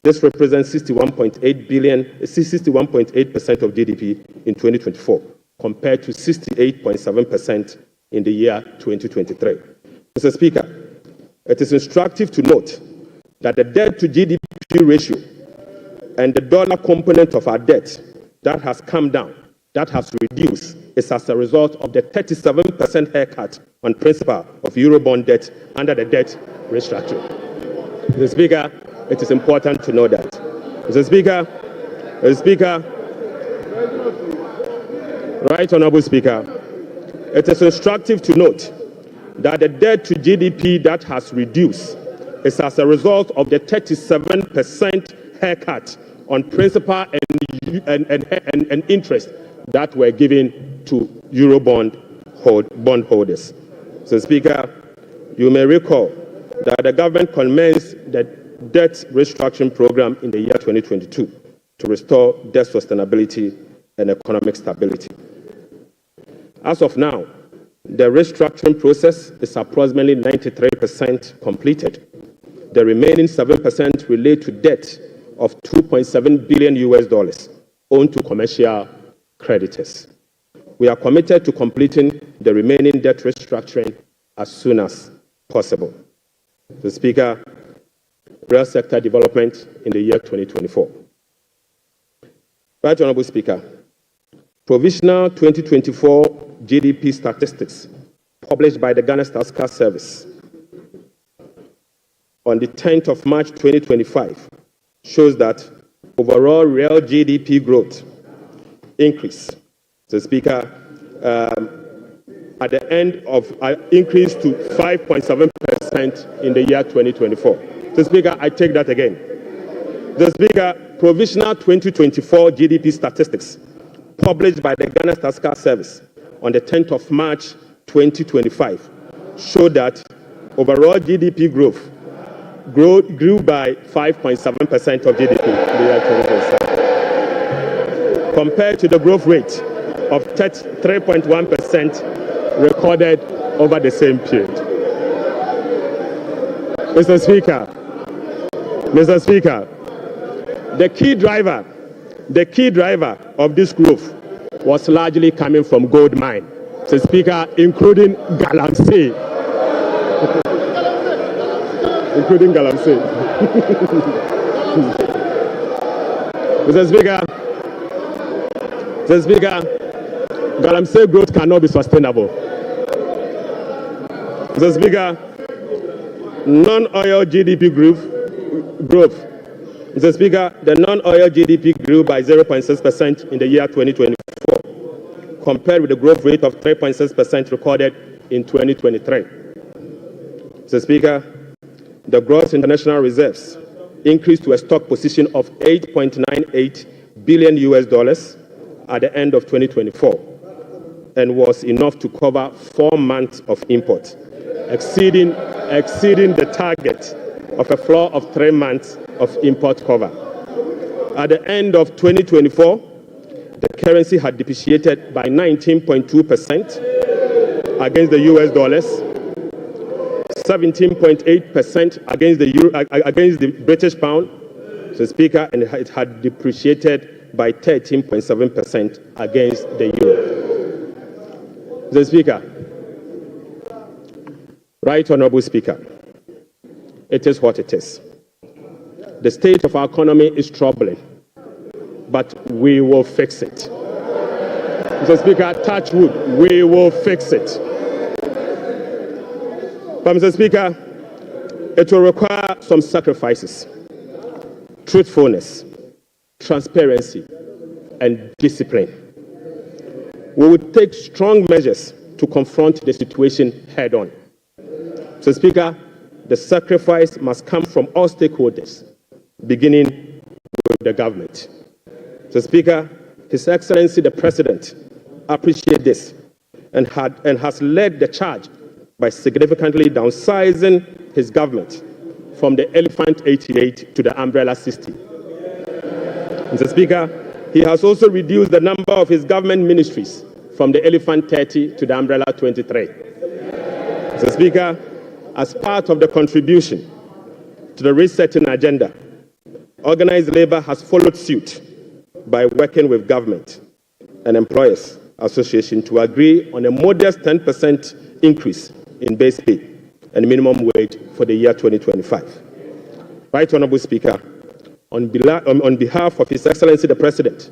This represents 61.8% of GDP in 2024, compared to 68.7% in the year 2023. Mr. Speaker, it is instructive to note that the debt to GDP ratio and the dollar component of our debt that has come down, that has reduced, is as a result of the 37% haircut on principal of Eurobond debt under the debt restructuring. Mr. Speaker, it is important to know that. Mr. Speaker, right, Honorable Speaker, it is instructive to note that the debt to GDP that has reduced is as a result of the 37% haircut on principal and interest that were given to Eurobond bondholders. So, Speaker, you may recall that the government commenced the debt restructuring program in the year 2022 to restore debt sustainability and economic stability. As of now, the restructuring process is approximately 93% completed. The remaining 7% relate to debt of $2.7 billion owed to commercial creditors. We are committed to completing the remaining debt restructuring as soon as possible. Mr. Speaker, real sector development in the year 2024. Right Honorable Speaker, provisional 2024 GDP statistics published by the Ghana Statistical Service on the 10th of March 2025 shows that overall real GDP growth increased. Mr. Speaker, at the end of increased to 5.7% in the year 2024. Mr. Speaker, I take that again. Mr. Speaker, provisional 2024 GDP statistics published by the Ghana Statistical Service on the 10th of March 2025 show that overall GDP growth grew by 5.7% of GDP in the year 2027, compared to the growth rate of 3.1% recorded over the same period. Mr. Speaker, the key driver of this growth was largely coming from gold mine, Mr. Speaker, including Galamsey. Mr. Speaker, Galamsey growth cannot be sustainable. Mr. Speaker, non-oil GDP growth. Mr. Speaker, the non-oil GDP grew by 0.6% in the year 2024, compared with the growth rate of 3.6% recorded in 2023. Mr. Speaker, the gross international reserves increased to a stock position of $8.98 billion at the end of 2024, and was enough to cover 4 months of import, exceeding the target of a floor of 3 months of import cover. At the end of 2024, the currency had depreciated by 19.2% against the US dollars, 17.8% against the British pound, Mr. Speaker, and it had depreciated by 13.7% against the euro. Mr. Speaker, Right Honorable Speaker, it is what it is. The state of our economy is troubling, but we will fix it. Mr. Speaker, touch wood, we will fix it. But Mr. Speaker, it will require some sacrifices, truthfulness, transparency, and discipline. We will take strong measures to confront the situation head on. Mr. Speaker, the sacrifice must come from all stakeholders, beginning with the government. Mr. Speaker, His Excellency the President appreciates this and has led the charge by significantly downsizing his government from the Elephant 88 to the Umbrella 60. Mr. Speaker, he has also reduced the number of his government ministries from the Elephant 30 to the Umbrella 23. Mr. Speaker, as part of the contribution to the resetting agenda, organized labor has followed suit by working with government and employers association to agree on a modest 10% increase in base pay and minimum wage for the year 2025. Right Honorable Speaker, on behalf of His Excellency the President,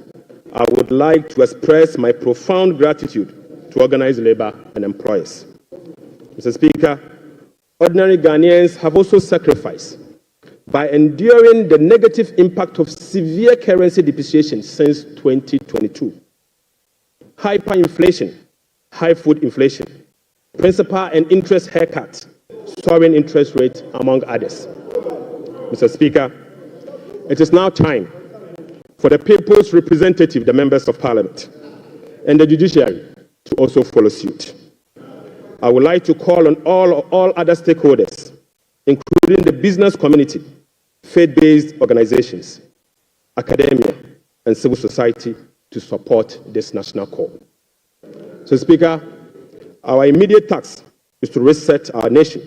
I would like to express my profound gratitude to organized labor and employers. Mr. Speaker, ordinary Ghanaians have also sacrificed by enduring the negative impact of severe currency depreciation since 2022. Hyperinflation, high food inflation, principal and interest haircuts, soaring interest rates, among others. Mr. Speaker, it is now time for the people's representative, the members of Parliament, and the judiciary to also follow suit. I would like to call on all other stakeholders, including the business community, faith-based organizations, academia, and civil society to support this national call. So, Speaker, our immediate task is to reset our nation,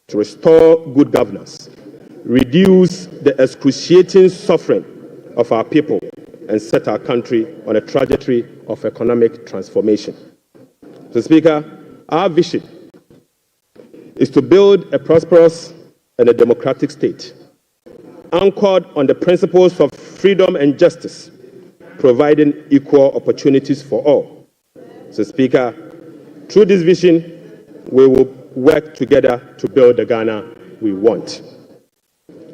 to restore good governance, reduce the excruciating suffering of our people, and set our country on a trajectory of economic transformation. Mr. Speaker, our vision is to build a prosperous and a democratic state, anchored on the principles of freedom and justice, providing equal opportunities for all. Mr. Speaker, through this vision, we will work together to build the Ghana we want.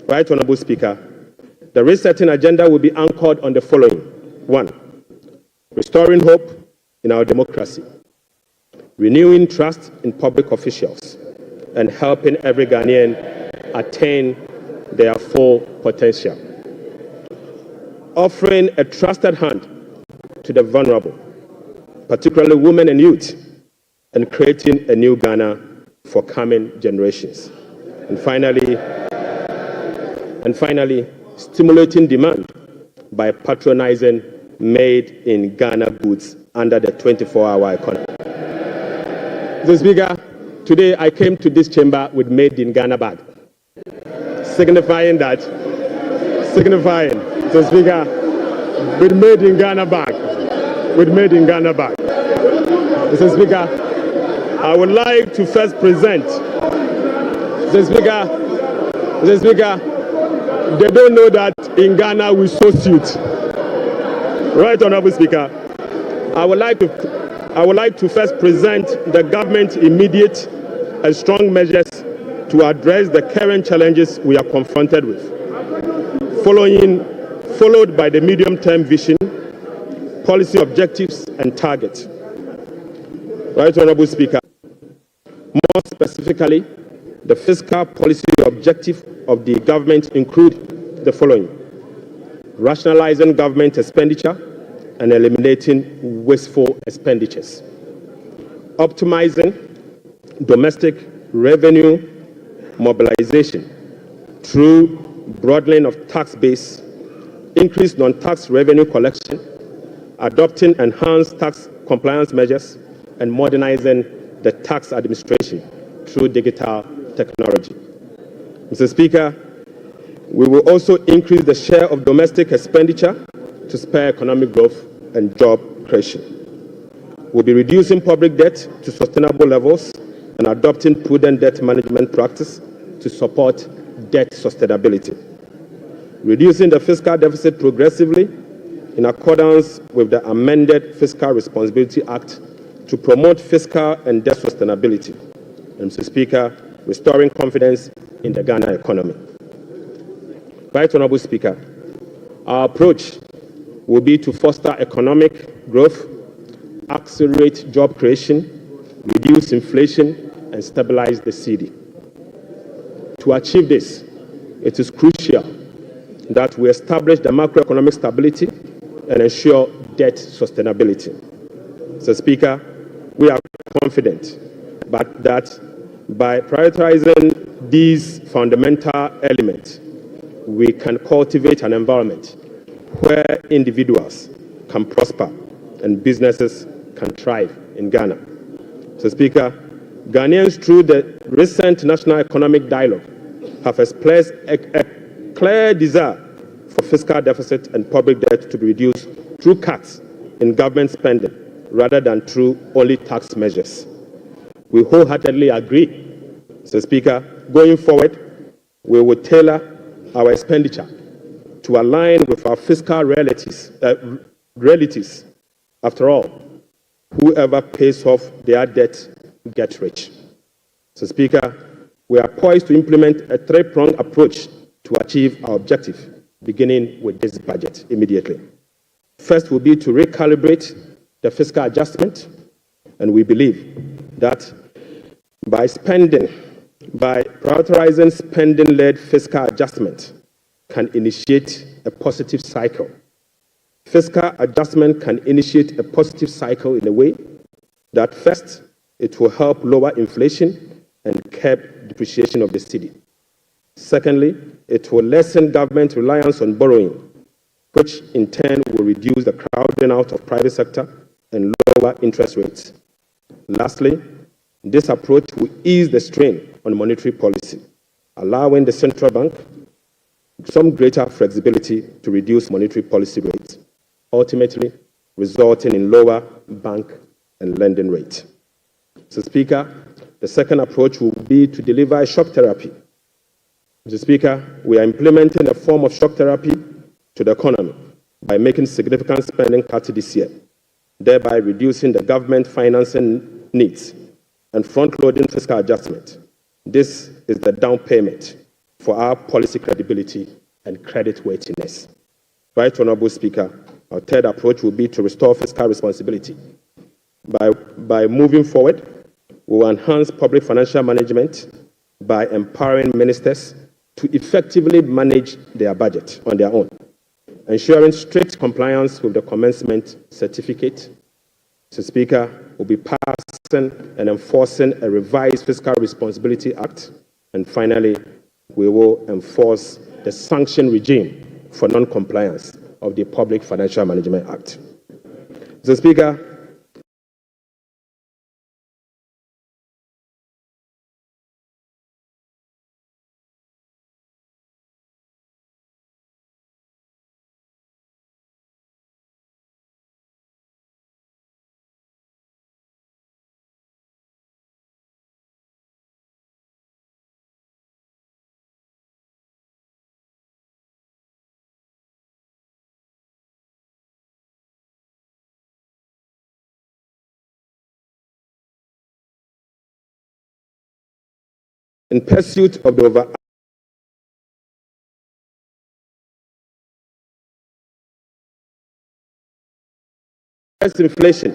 Right Honourable Speaker, the resetting agenda will be anchored on the following. 1. Restoring hope in our democracy, renewing trust in public officials, and helping every Ghanaian attain their full potential. Offering a trusted hand to the vulnerable, particularly women and youth, and creating a new Ghana for coming generations. And finally, stimulating demand by patronizing made-in-Ghana goods under the 24-hour economy. Mr. Speaker, today I came to this chamber with made-in-Ghana bag, signifying, Mr. Speaker, with made-in-Ghana bag, Mr. Speaker, I would like to first present, Mr. Speaker, they don't know that in Ghana we sew suit. Right, Honourable Speaker. I would like to first present the government's immediate and strong measures to address the current challenges we are confronted with, followed by the medium-term vision, policy objectives and targets. Right, Honourable Speaker. More specifically, the fiscal policy objective of the government include the following: rationalizing government expenditure and eliminating wasteful expenditures, optimizing domestic revenue mobilization through broadening of tax base, increased non-tax revenue collection, adopting enhanced tax compliance measures, and modernizing the tax administration through digital technology. Mr. Speaker, we will also increase the share of domestic expenditure to spur economic growth and job creation. We'll be reducing public debt to sustainable levels and adopting prudent debt management practice to support debt sustainability. Reducing the fiscal deficit progressively in accordance with the amended Fiscal Responsibility Act to promote fiscal and debt sustainability. And Mr. Speaker, restoring confidence in the Ghana economy. Right, Honourable Speaker, our approach will be to foster economic growth, accelerate job creation, reduce inflation, and stabilize the cedi. To achieve this, it is crucial that we establish the macroeconomic stability and ensure debt sustainability. Mr. Speaker, we are confident that by prioritizing these fundamental elements, we can cultivate an environment where individuals can prosper and businesses can thrive in Ghana. Mr. Speaker, Ghanaians, through the recent National Economic Dialogue, have expressed a clear desire for fiscal deficit and public debt to be reduced through cuts in government spending rather than through only tax measures. We wholeheartedly agree, Mr. Speaker. Going forward, we will tailor our expenditure to align with our fiscal realities. After all, whoever pays off their debt gets rich. Mr. Speaker, we are poised to implement a three-pronged approach to achieve our objective, beginning with this budget immediately. First will be to recalibrate the fiscal adjustment, and we believe that by prioritizing spending-led fiscal adjustment can initiate a positive cycle. Fiscal adjustment can initiate a positive cycle in a way that first, it will help lower inflation and curb depreciation of the cedi. Secondly, it will lessen government reliance on borrowing, which in turn will reduce the crowding out of private sector and lower interest rates. Lastly, this approach will ease the strain on monetary policy, allowing the central bank some greater flexibility to reduce monetary policy rates, ultimately resulting in lower bank and lending rates. Mr. Speaker, the second approach will be to deliver shock therapy. Mr. Speaker, we are implementing a form of shock therapy to the economy by making significant spending cuts this year, thereby reducing the government financing needs and front-loading fiscal adjustment. This is the down payment for our policy credibility and creditworthiness. Right Honourable Speaker, our third approach will be to restore fiscal responsibility. By moving forward, we will enhance public financial management by empowering ministers to effectively manage their budget on their own, ensuring strict compliance with the commencement certificate. Mr. Speaker, will be passing and enforcing a revised Fiscal Responsibility Act. And finally, we will enforce the sanction regime for non-compliance of the Public Financial Management Act. Mr. Speaker, in pursuit of the overarching inflation,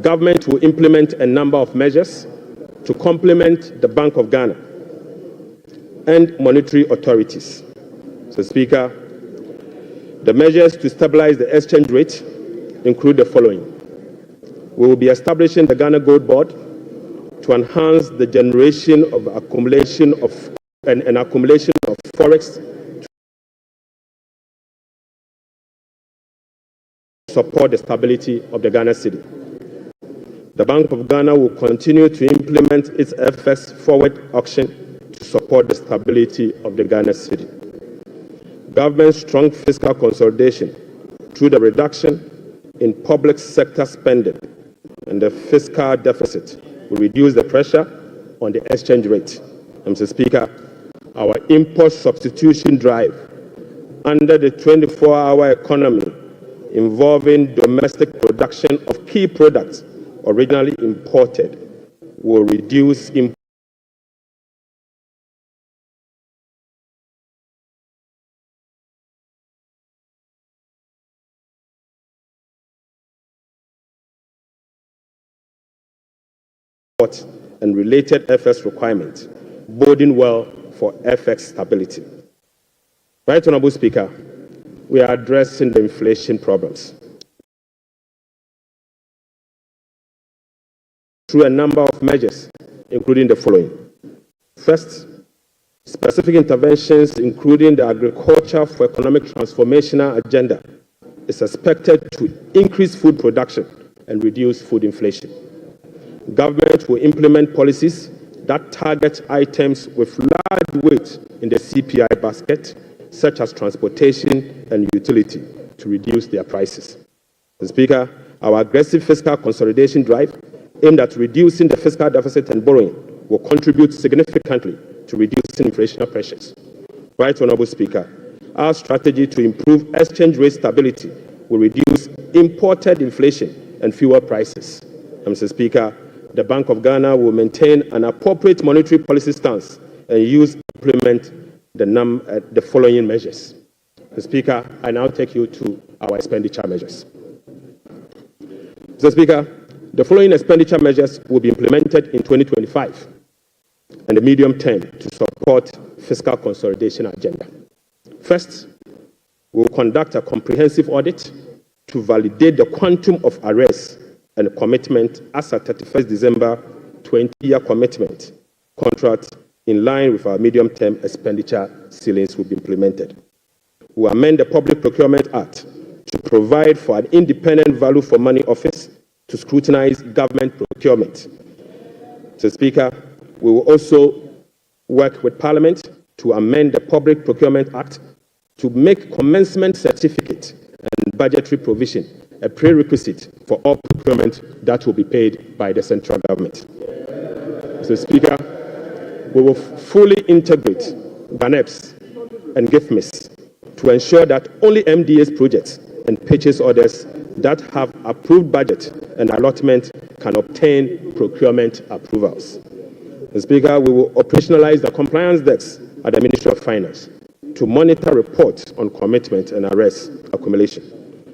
government will implement a number of measures to complement the Bank of Ghana and monetary authorities. Mr. Speaker, the measures to stabilize the exchange rate include the following. We will be establishing the Ghana Gold Board to enhance the generation of accumulation of forex to support the stability of the Ghana cedi. The Bank of Ghana will continue to implement its FX forward auction to support the stability of the Ghana cedi. Government's strong fiscal consolidation through the reduction in public sector spending and the fiscal deficit will reduce the pressure on the exchange rate. And Mr. Speaker, our import substitution drive under the 24-hour economy involving domestic production of key products originally imported will reduce import and related FX requirements, boding well for FX stability. Right Honourable Speaker, we are addressing the inflation problems through a number of measures, including the following. First, specific interventions, including the Agriculture for Economic Transformational Agenda, is expected to increase food production and reduce food inflation. Government will implement policies that target items with large weight in the CPI basket, such as transportation and utility, to reduce their prices. Mr. Speaker, our aggressive fiscal consolidation drive aimed at reducing the fiscal deficit and borrowing will contribute significantly to reducing inflationary pressures. Right Honourable Speaker, our strategy to improve exchange rate stability will reduce imported inflation and fuel prices. And Mr. Speaker, the Bank of Ghana will maintain an appropriate monetary policy stance and implement the following measures. Mr. Speaker, I now take you to our expenditure measures. Mr. Speaker, the following expenditure measures will be implemented in 2025 and the medium term to support fiscal consolidation agenda. First, we will conduct a comprehensive audit to validate the quantum of arrests and commitment as at 31st December 20-year commitment contract in line with our medium-term expenditure ceilings will be implemented. We will amend the Public Procurement Act to provide for an independent value for money office to scrutinize government procurement. Mr. Speaker, we will also work with Parliament to amend the Public Procurement Act to make commencement certificate and budgetary provision a prerequisite for all procurement that will be paid by the central government. Mr. Speaker, we will fully integrate GHANEPs and GIFMIS to ensure that only MDA's projects and purchase orders that have approved budget and allotment can obtain procurement approvals. Mr. Speaker, we will operationalize the compliance desks at the Ministry of Finance to monitor reports on commitment and arrest accumulation.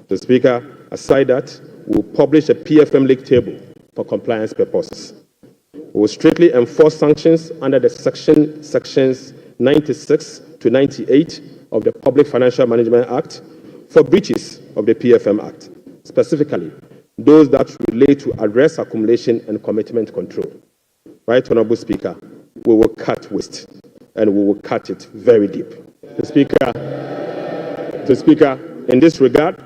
Mr. Speaker, aside that, we will publish a PFM league table for compliance purposes. We will strictly enforce sanctions under the sections 96 to 98 of the Public Financial Management Act for breaches of the PFM Act, specifically those that relate to arrest accumulation and commitment control. Right, Honorable Speaker, we will cut waste, and we will cut it very deep. Mr. Speaker, in this regard,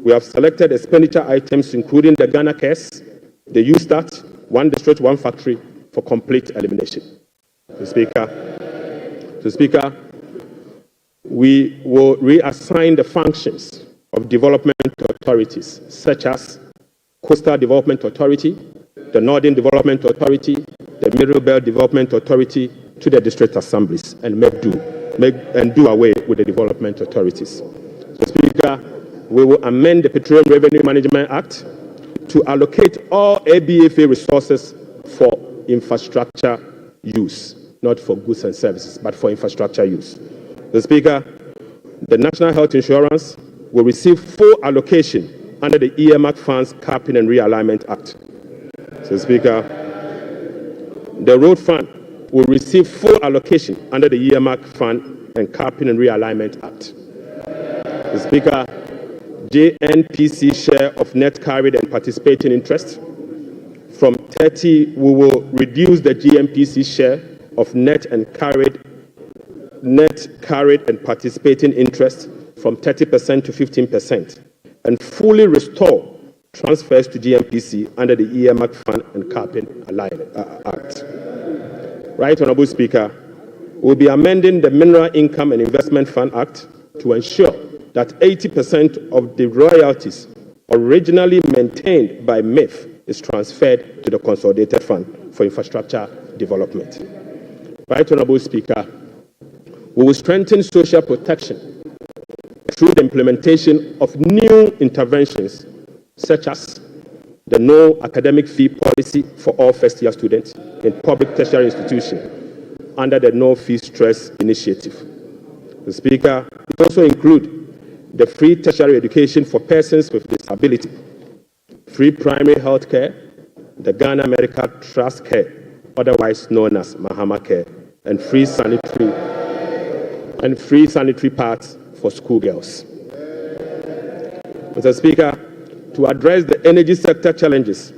we have selected expenditure items including the Ghana Cares, the U-Start, One District, One Factory for complete elimination. Mr. Speaker, we will reassign the functions of development authorities such as Coastal Development Authority, the Northern Development Authority, the Middle Belt Development Authority to the district assemblies and do away with the development authorities. Mr. Speaker, we will amend the Petroleum Revenue Management Act to allocate all ABFA resources for infrastructure use, not for goods and services, but for infrastructure use. Mr. Speaker, the National Health Insurance will receive full allocation under the earmark funds capping and realignment act. Mr. Speaker, the road fund will receive full allocation under the earmark fund and capping and realignment act. Mr. Speaker, JNPC share of net carried and participating interest from 30, we will reduce the GNPC share of net carried and participating interest from 30% to 15%, and fully restore transfers to GNPC under the earmark fund and capping act. Right, Honorable Speaker, we'll be amending the Mineral Income and Investment Fund Act to ensure that 80% of the royalties originally maintained by MIF is transferred to the Consolidated Fund for Infrastructure Development. Right, Honorable Speaker, we will strengthen social protection through the implementation of new interventions such as the no academic fee policy for all first-year students in public tertiary institutions under the No Fee Stress Initiative. The Speaker, it also includes the free tertiary education for persons with disability, free primary health care, the Ghana Medical Trust Care, otherwise known as Mahama Care, and free sanitary pads for schoolgirls. Mr. Speaker, to address the energy sector challenges,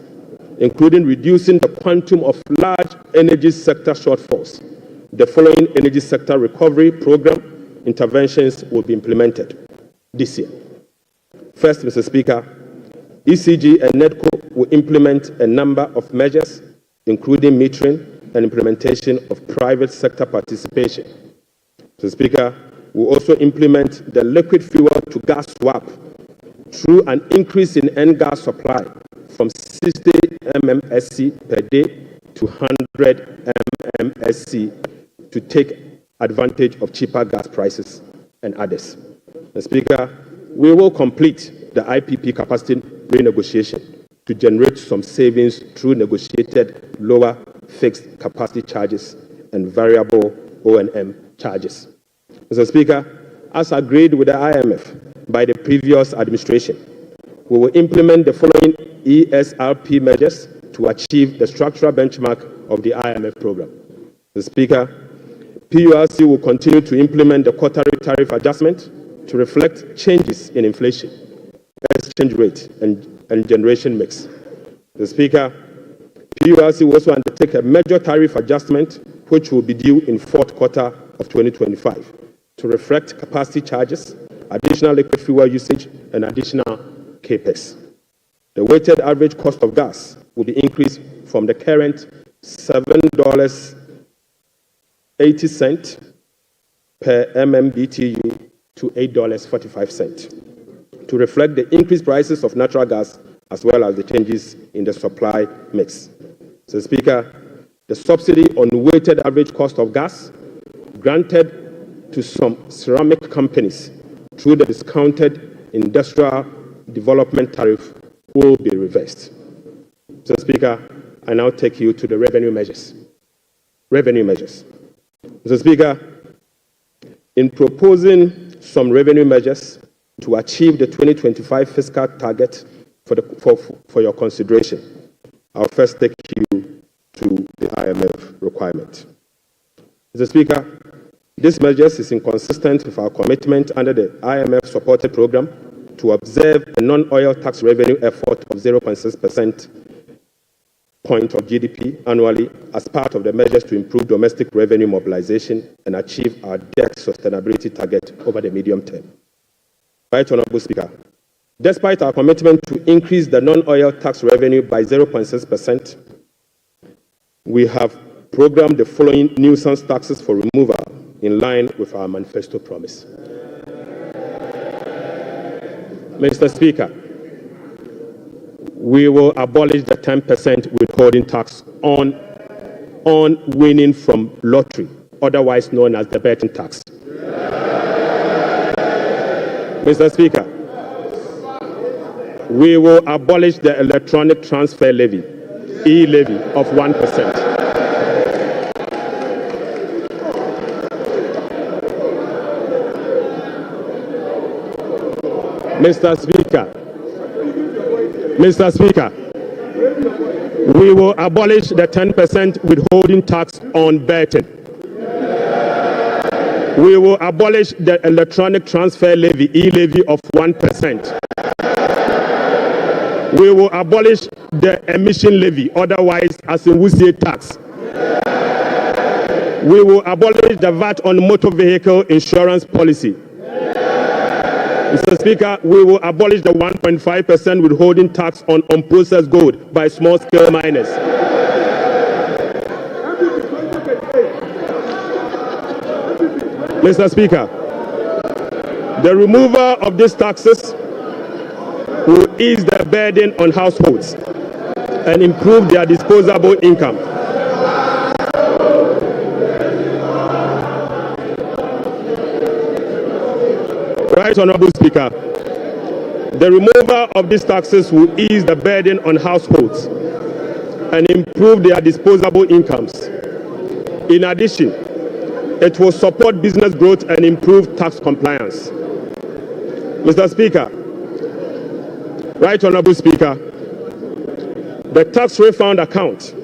including reducing the quantum of large energy sector shortfalls, the following energy sector recovery program interventions will be implemented this year. First, Mr. Speaker, ECG and NEDCO will implement a number of measures, including metering and implementation of private sector participation. Mr. Speaker, we'll also implement the liquid fuel to gas swap through an increase in N-gas supply from 60 mmSC per day to 100 mmSC to take advantage of cheaper gas prices and others. Mr. Speaker, we will complete the IPP capacity renegotiation to generate some savings through negotiated lower fixed capacity charges and variable O&M charges. Mr. Speaker, as agreed with the IMF by the previous administration, we will implement the following ESRP measures to achieve the structural benchmark of the IMF program. Mr. Speaker, PURC will continue to implement the quarterly tariff adjustment to reflect changes in inflation, exchange rate, and generation mix. Mr. Speaker, PURC will also undertake a major tariff adjustment which will be due in fourth quarter of 2025 to reflect capacity charges, additional liquid fuel usage, and additional CAPEX. The weighted average cost of gas will be increased from the current $7.80 per MMBTU to $8.45 to reflect the increased prices of natural gas as well as the changes in the supply mix. So, Speaker, the subsidy on weighted average cost of gas granted to some ceramic companies through the discounted industrial development tariff will be reversed. So, Speaker, I now take you to the revenue measures. Revenue measures. Mr. Speaker, in proposing some revenue measures to achieve the 2025 fiscal target for your consideration, I'll first take you to the IMF requirement. Mr. Speaker, this measure is inconsistent with our commitment under the IMF-supported program to observe a non-oil tax revenue effort of 0.6% point of GDP annually as part of the measures to improve domestic revenue mobilization and achieve our debt sustainability target over the medium term. Right, Honorable Speaker, despite our commitment to increase the non-oil tax revenue by 0.6%, we have programmed the following nuisance taxes for removal in line with our manifesto promise. Mr. Speaker, we will abolish the 10% withholding tax on winning from lottery, otherwise known as the betting tax. Mr. Speaker, we will abolish the electronic transfer levy, e-levy, of 1%. Mr. Speaker, we will abolish the 10% withholding tax on betting. We will abolish the electronic transfer levy, e-levy, of 1%. We will abolish the emission levy, otherwise as in Wusie tax. We will abolish the VAT on motor vehicle insurance policy. Mr. Speaker, we will abolish the 1.5% withholding tax on unprocessed gold by small-scale miners. Mr. Speaker, the removal of these taxes will ease the burden on households and improve their disposable income. Right, Honorable Speaker, the removal of these taxes will ease the burden on households and improve their disposable incomes. In addition, it will support business growth and improve tax compliance. Mr. Speaker, Right, Honorable Speaker, the tax refund account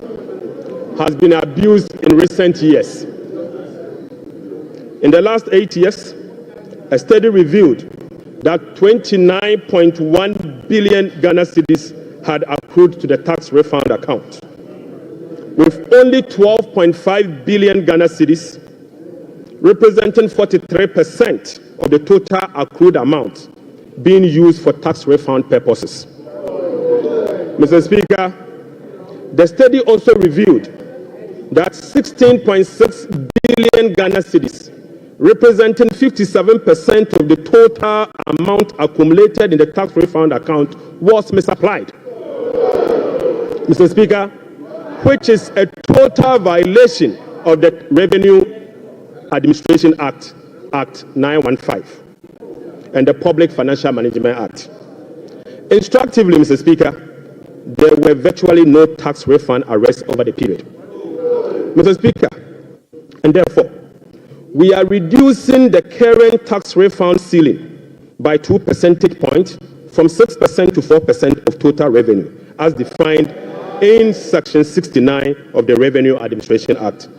has been abused in recent years. In the last 8 years, a study revealed that 29.1 billion Ghana cedis had accrued to the tax refund account, with only 12.5 billion Ghana cedis, representing 43% of the total accrued amount, being used for tax refund purposes. Mr. Speaker, the study also revealed that 16.6 billion Ghana cedis, representing 57% of the total amount accumulated in the tax refund account, was misapplied. Mr. Speaker, which is a total violation of the Revenue Administration Act, Act 915, and the Public Financial Management Act. Instructively, Mr. Speaker, there were virtually no tax refund arrests over the period. Mr. Speaker, and therefore, we are reducing the current tax refund ceiling by 2 percentage points from 6% to 4% of total revenue, as defined in Section 69 of the Revenue Administration Act,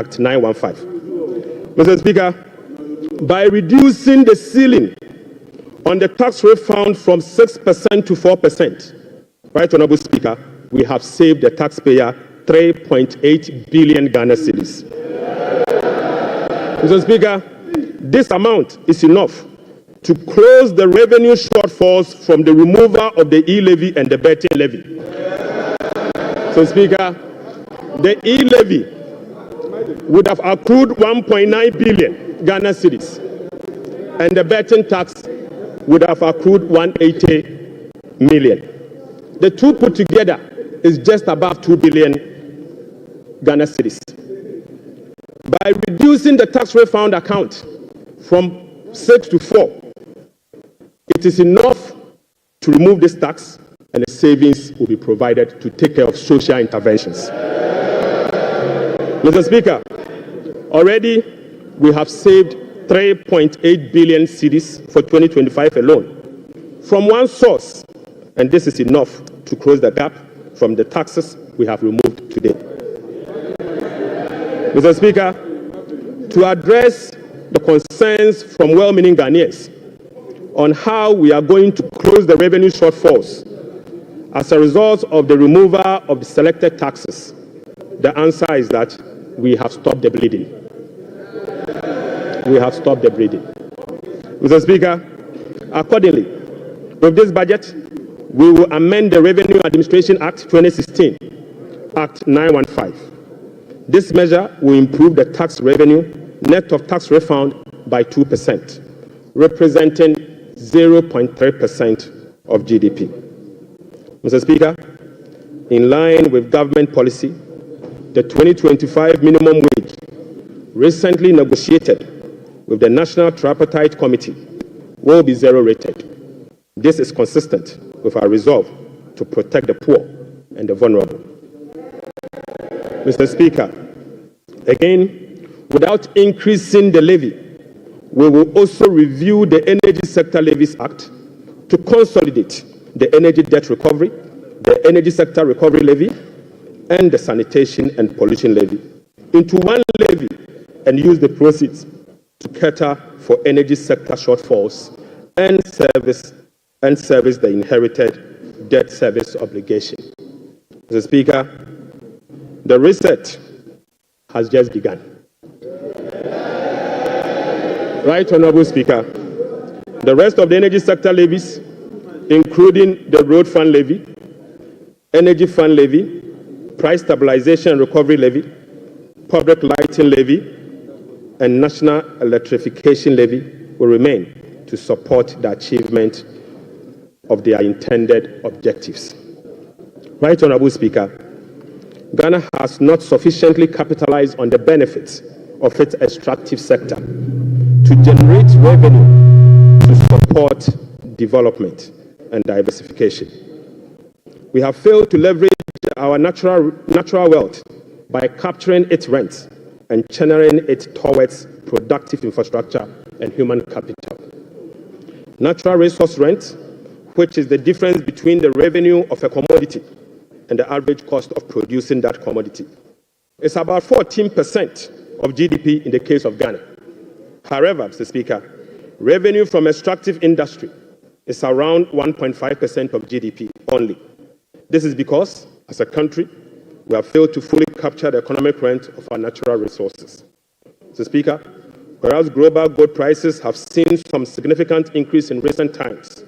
Act 915. Mr. Speaker, by reducing the ceiling on the tax refund from 6% to 4%, right, Honorable Speaker, we have saved the taxpayer 3.8 billion Ghana cedis. Mr. Speaker, this amount is enough to close the revenue shortfalls from the removal of the e-levy and the betting levy. So, Speaker, the e-levy would have accrued 1.9 billion Ghana cedis, and the betting tax would have accrued 180 million. The two put together is just above 2 billion Ghana cedis. By reducing the tax refund account from 6 to 4, it is enough to remove this tax, and the savings will be provided to take care of social interventions. Mr. Speaker, already we have saved 3.8 billion cedis for 2025 alone from one source, and this is enough to close the gap from the taxes we have removed today. Mr. Speaker, to address the concerns from well-meaning Ghanaians on how we are going to close the revenue shortfalls as a result of the removal of the selected taxes, the answer is that we have stopped the bleeding. We have stopped the bleeding. Mr. Speaker, accordingly, with this budget, we will amend the Revenue Administration Act 2016, Act 915. This measure will improve the tax revenue net of tax refund by 2%, representing 0.3% of GDP. Mr. Speaker, in line with government policy, the 2025 minimum wage recently negotiated with the National Tripartite Committee will be zero-rated. This is consistent with our resolve to protect the poor and the vulnerable. Mr. Speaker, again, without increasing the levy, we will also review the Energy Sector Levies Act to consolidate the Energy Debt Recovery, the Energy Sector Recovery Levy, and the Sanitation and Pollution Levy into one levy and use the proceeds to cater for energy sector shortfalls and service the inherited debt service obligation. Mr. Speaker, the reset has just begun. Right, Honorable Speaker, the rest of the energy sector levies, including the Road Fund Levy, Energy Fund Levy, Price Stabilization and Recovery Levy, Public Lighting Levy, and National Electrification Levy will remain to support the achievement of their intended objectives. Right, Honorable Speaker, Ghana has not sufficiently capitalized on the benefits of its extractive sector to generate revenue to support development and diversification. We have failed to leverage our natural wealth by capturing its rents and channeling it towards productive infrastructure and human capital. Natural resource rent, which is the difference between the revenue of a commodity and the average cost of producing that commodity, is about 14% of GDP in the case of Ghana. However, Mr. Speaker, revenue from extractive industry is around 1.5% of GDP only. This is because, as a country, we have failed to fully capture the economic rent of our natural resources. Mr. Speaker, whereas global gold prices have seen some significant increase in recent times,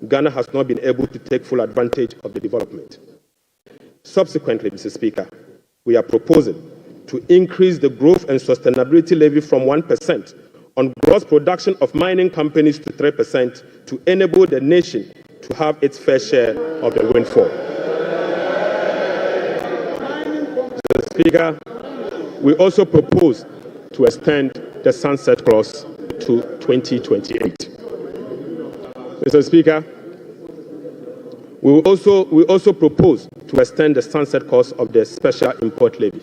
Ghana has not been able to take full advantage of the development. Subsequently, Mr. Speaker, we are proposing to increase the growth and sustainability levy from 1% on gross production of mining companies to 3% to enable the nation to have its fair share of the windfall. Mr. Speaker, we also propose to extend the sunset clause to 2028. Mr. Speaker, we also propose to extend the sunset clause of the special import levy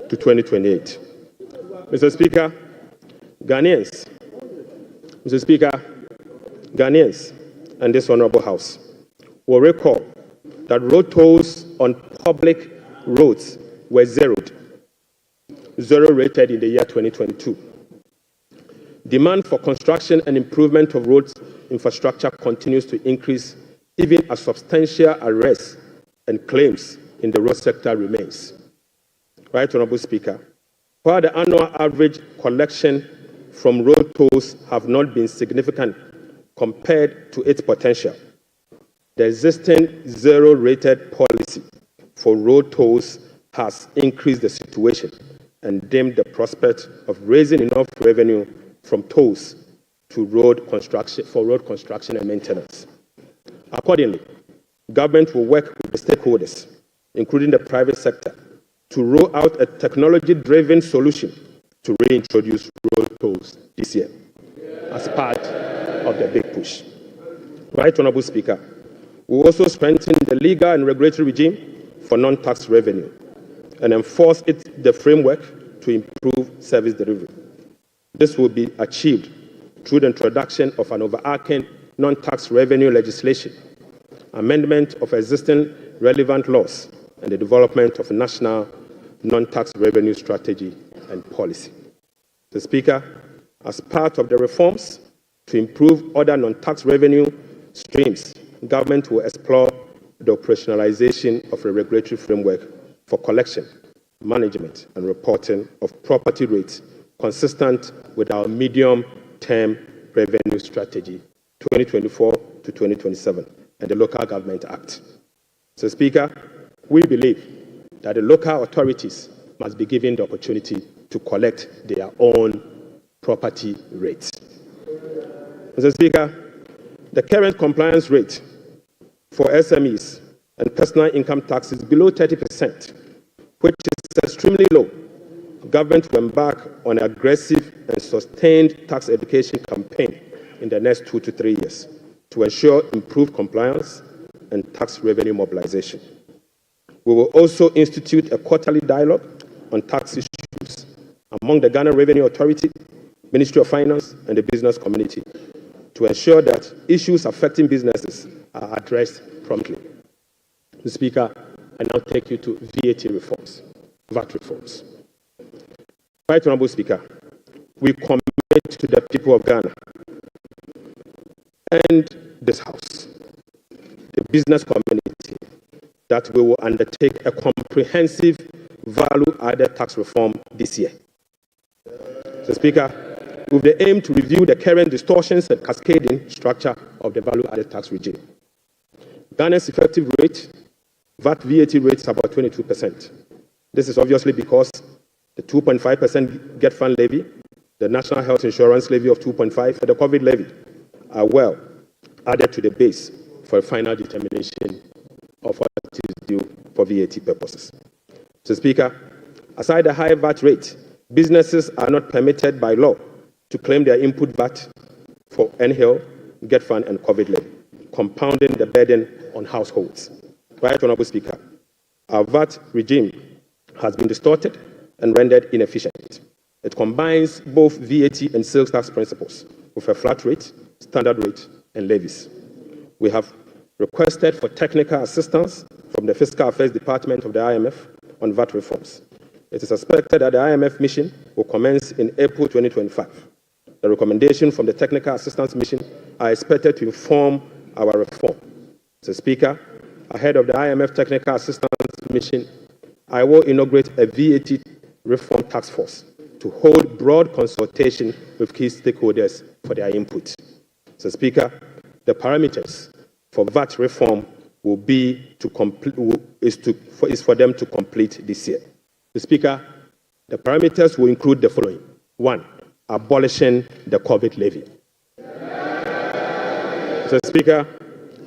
to 2028. Mr. Speaker, Ghanaians and this Honorable House will recall that road tolls on public roads were zero-rated in the year 2022. Demand for construction and improvement of roads infrastructure continues to increase, even as substantial arrests and claims in the road sector remains. Right, Honorable Speaker, while the annual average collection from road tolls have not been significant compared to its potential, the existing zero-rated policy for road tolls has increased the situation and dim the prospect of raising enough revenue from tolls to road construction and maintenance. Accordingly, government will work with the stakeholders, including the private sector, to roll out a technology-driven solution to reintroduce road tolls this year as part of the big push. Right, Honorable Speaker, we will also strengthen the legal and regulatory regime for non-tax revenue and enforce the framework to improve service delivery. This will be achieved through the introduction of an overarching non-tax revenue legislation, amendment of existing relevant laws, and the development of a national non-tax revenue strategy and policy. Mr. Speaker, as part of the reforms to improve other non-tax revenue streams, government will explore the operationalization of a regulatory framework for collection, management, and reporting of property rates consistent with our medium-term revenue strategy 2024 to 2027 and the Local Government Act. Mr. Speaker, we believe that the local authorities must be given the opportunity to collect their own property rates. Mr. Speaker, the current compliance rate for SMEs and personal income tax is below 30%, which is extremely low. Government will embark on an aggressive and sustained tax education campaign in the next 2 to 3 years to ensure improved compliance and tax revenue mobilization. We will also institute a quarterly dialogue on tax issues among the Ghana Revenue Authority, Ministry of Finance, and the business community to ensure that issues affecting businesses are addressed promptly. Mr. Speaker, I now take you to VAT reforms, VAT reforms. Right Honorable Speaker, we commit to the people of Ghana and this House, the business community, that we will undertake a comprehensive value-added tax reform this year. Mr. Speaker, with the aim to review the current distortions and cascading structure of the value-added tax regime. Ghana's effective rate, VAT rate, is about 22%. This is obviously because the 2.5% Get Fund levy, the National Health Insurance levy of 2.5%, and the COVID levy are well added to the base for a final determination of what is due for VAT purposes. Mr. Speaker, aside the high VAT rate, businesses are not permitted by law to claim their input VAT for NHIL, Get Fund, and COVID levy, compounding the burden on households. Right Honorable Speaker, our VAT regime has been distorted and rendered inefficient. It combines both VAT and sales tax principles with a flat rate, standard rate, and levies. We have requested for technical assistance from the Fiscal Affairs Department of the IMF on VAT reforms. It is expected that the IMF mission will commence in April 2025. The recommendations from the Technical Assistance Mission are expected to inform our reform. Mr. Speaker, ahead of the IMF Technical Assistance Mission, I will inaugurate a VAT reform task force to hold broad consultation with key stakeholders for their input. Mr. Speaker, the parameters for VAT reform will be is for them to complete this year. Mr. Speaker, the parameters will include the following. 1, abolishing the COVID levy. Mr. Speaker,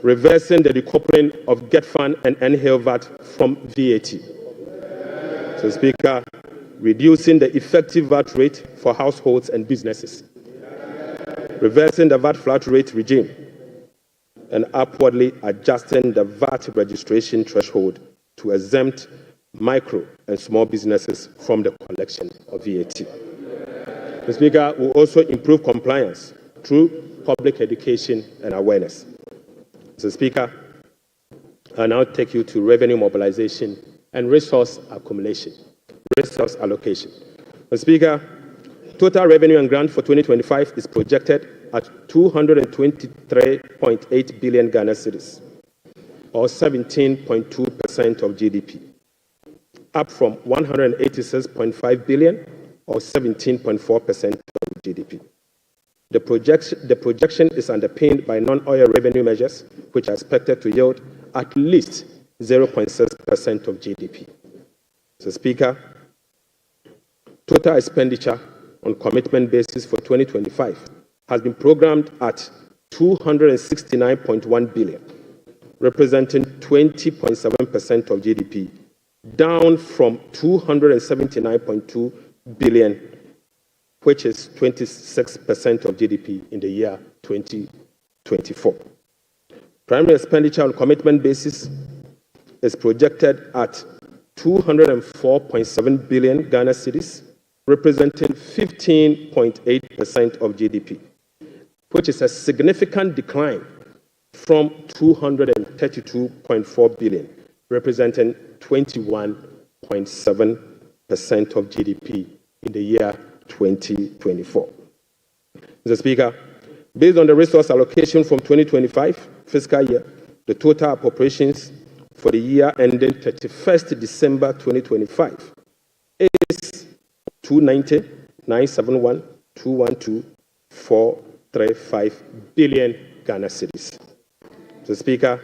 reversing the decoupling of Get Fund and NHIL VAT from VAT. Mr. Speaker, reducing the effective VAT rate for households and businesses. Reversing the VAT flat rate regime and upwardly adjusting the VAT registration threshold to exempt micro and small businesses from the collection of VAT. Mr. Speaker, will also improve compliance through public education and awareness. Mr. Speaker, I now take you to revenue mobilization and resource accumulation, resource allocation. Mr. Speaker, total revenue and grant for 2025 is projected at 223.8 billion Ghana cedis, or 17.2% of GDP, up from 186.5 billion, or 17.4% of GDP. The projection is underpinned by non-oil revenue measures, which are expected to yield at least 0.6% of GDP. Mr. Speaker, total expenditure on commitment basis for 2025 has been programmed at 269.1 billion, representing 20.7% of GDP, down from 279.2 billion, which is 26% of GDP in the year 2024. Primary expenditure on commitment basis is projected at 204.7 billion Ghana cedis, representing 15.8% of GDP, which is a significant decline from 232.4 billion, representing 21.7% of GDP in the year 2024. Mr. Speaker, based on the resource allocation from 2025 fiscal year, the total appropriations for the year ending 31st December 2025 is 290,971,212,435 billion Ghana cedis. Mr. Speaker,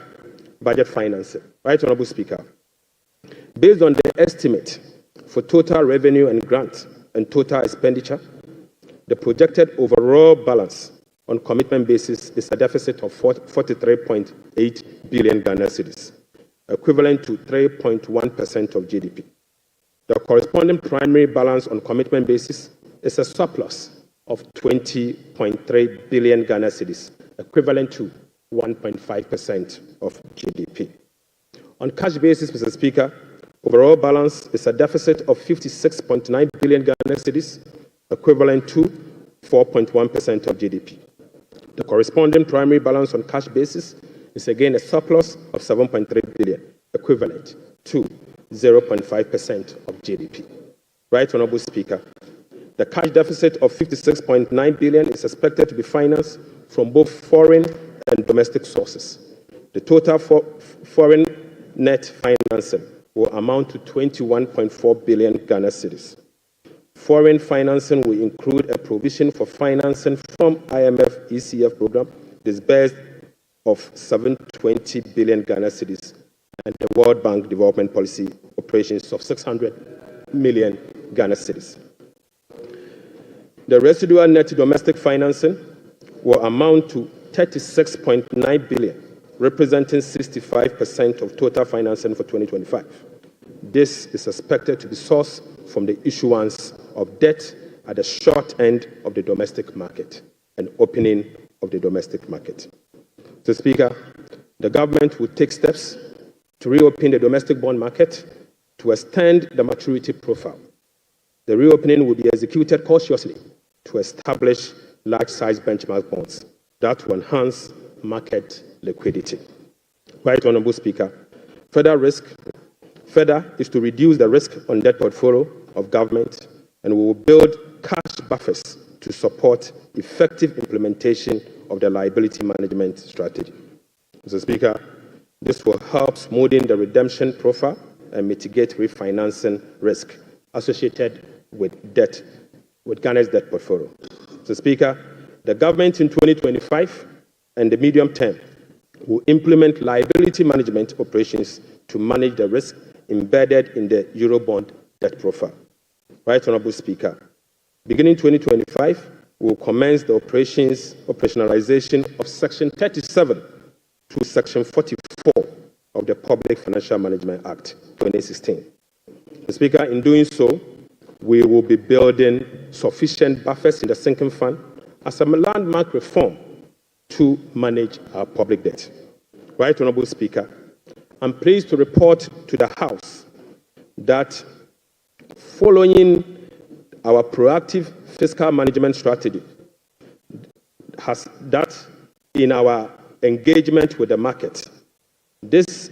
budget financing. Right Honorable Speaker, based on the estimate for total revenue and grant and total expenditure, the projected overall balance on commitment basis is a deficit of 43.8 billion Ghana cedis, equivalent to 3.1% of GDP. The corresponding primary balance on commitment basis is a surplus of 20.3 billion Ghana cedis, equivalent to 1.5% of GDP. On cash basis, Mr. Speaker, overall balance is a deficit of 56.9 billion Ghana cedis, equivalent to 4.1% of GDP. The corresponding primary balance on cash basis is again a surplus of 7.3 billion, equivalent to 0.5% of GDP. Right Honorable Speaker, the cash deficit of 56.9 billion is expected to be financed from both foreign and domestic sources. The total foreign net financing will amount to 21.4 billion Ghana cedis. Foreign financing will include a provision for financing from IMF ECF program disbursed of 720 billion Ghana cedis and the World Bank Development Policy operations of 600 million Ghana cedis. The residual net domestic financing will amount to 36.9 billion, representing 65% of total financing for 2025. This is expected to be sourced from the issuance of debt at the short end of the domestic market and opening of the domestic market. Mr. Speaker, the government will take steps to reopen the domestic bond market to extend the maturity profile. The reopening will be executed cautiously to establish large-size benchmark bonds that will enhance market liquidity. Right Honorable Speaker, further is to reduce the risk on debt portfolio of government, and we will build cash buffers to support effective implementation of the liability management strategy. Mr. Speaker, this will help smoothing the redemption profile and mitigate refinancing risk associated with Ghana's debt portfolio. Mr. Speaker, the government in 2025 and the medium term will implement liability management operations to manage the risk embedded in the Eurobond debt profile. Right Honorable Speaker, beginning 2025, we will commence the operationalization of Section 37 to Section 44 of the Public Financial Management Act 2016. Mr. Speaker, in doing so, we will be building sufficient buffers in the sinking fund as a landmark reform to manage our public debt. Right Honorable Speaker, I'm pleased to report to the House that following our proactive fiscal management strategy, in our engagement with the market, this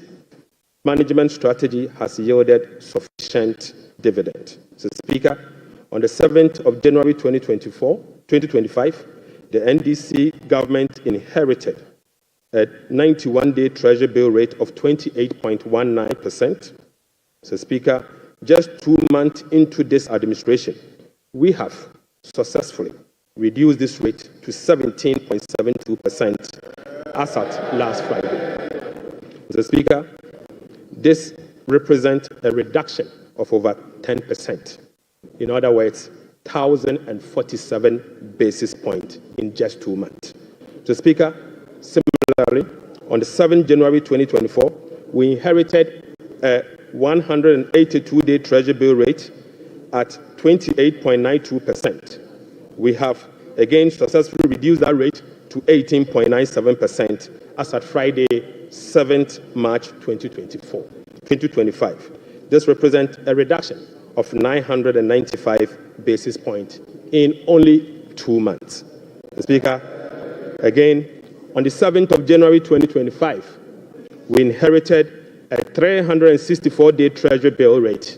management strategy has yielded sufficient dividend. Mr. Speaker, on the 7th of January 2025, the NDC government inherited a 91-day Treasury bill rate of 28.19%. Mr. Speaker, just 2 months into this administration, we have successfully reduced this rate to 17.72% as at last Friday. Mr. Speaker, this represents a reduction of over 10% In other words, 1,047 basis points in just 2 months. So, Speaker, similarly, on the 7th January 2024, we inherited a 182-day Treasury bill rate at 28.92%. We have again successfully reduced that rate to 18.97% as at Friday, 7th March 2025. This represents a reduction of 995 basis points in only 2 months. Mr. Speaker, again, on the 7th of January 2025, we inherited a 364-day Treasury bill rate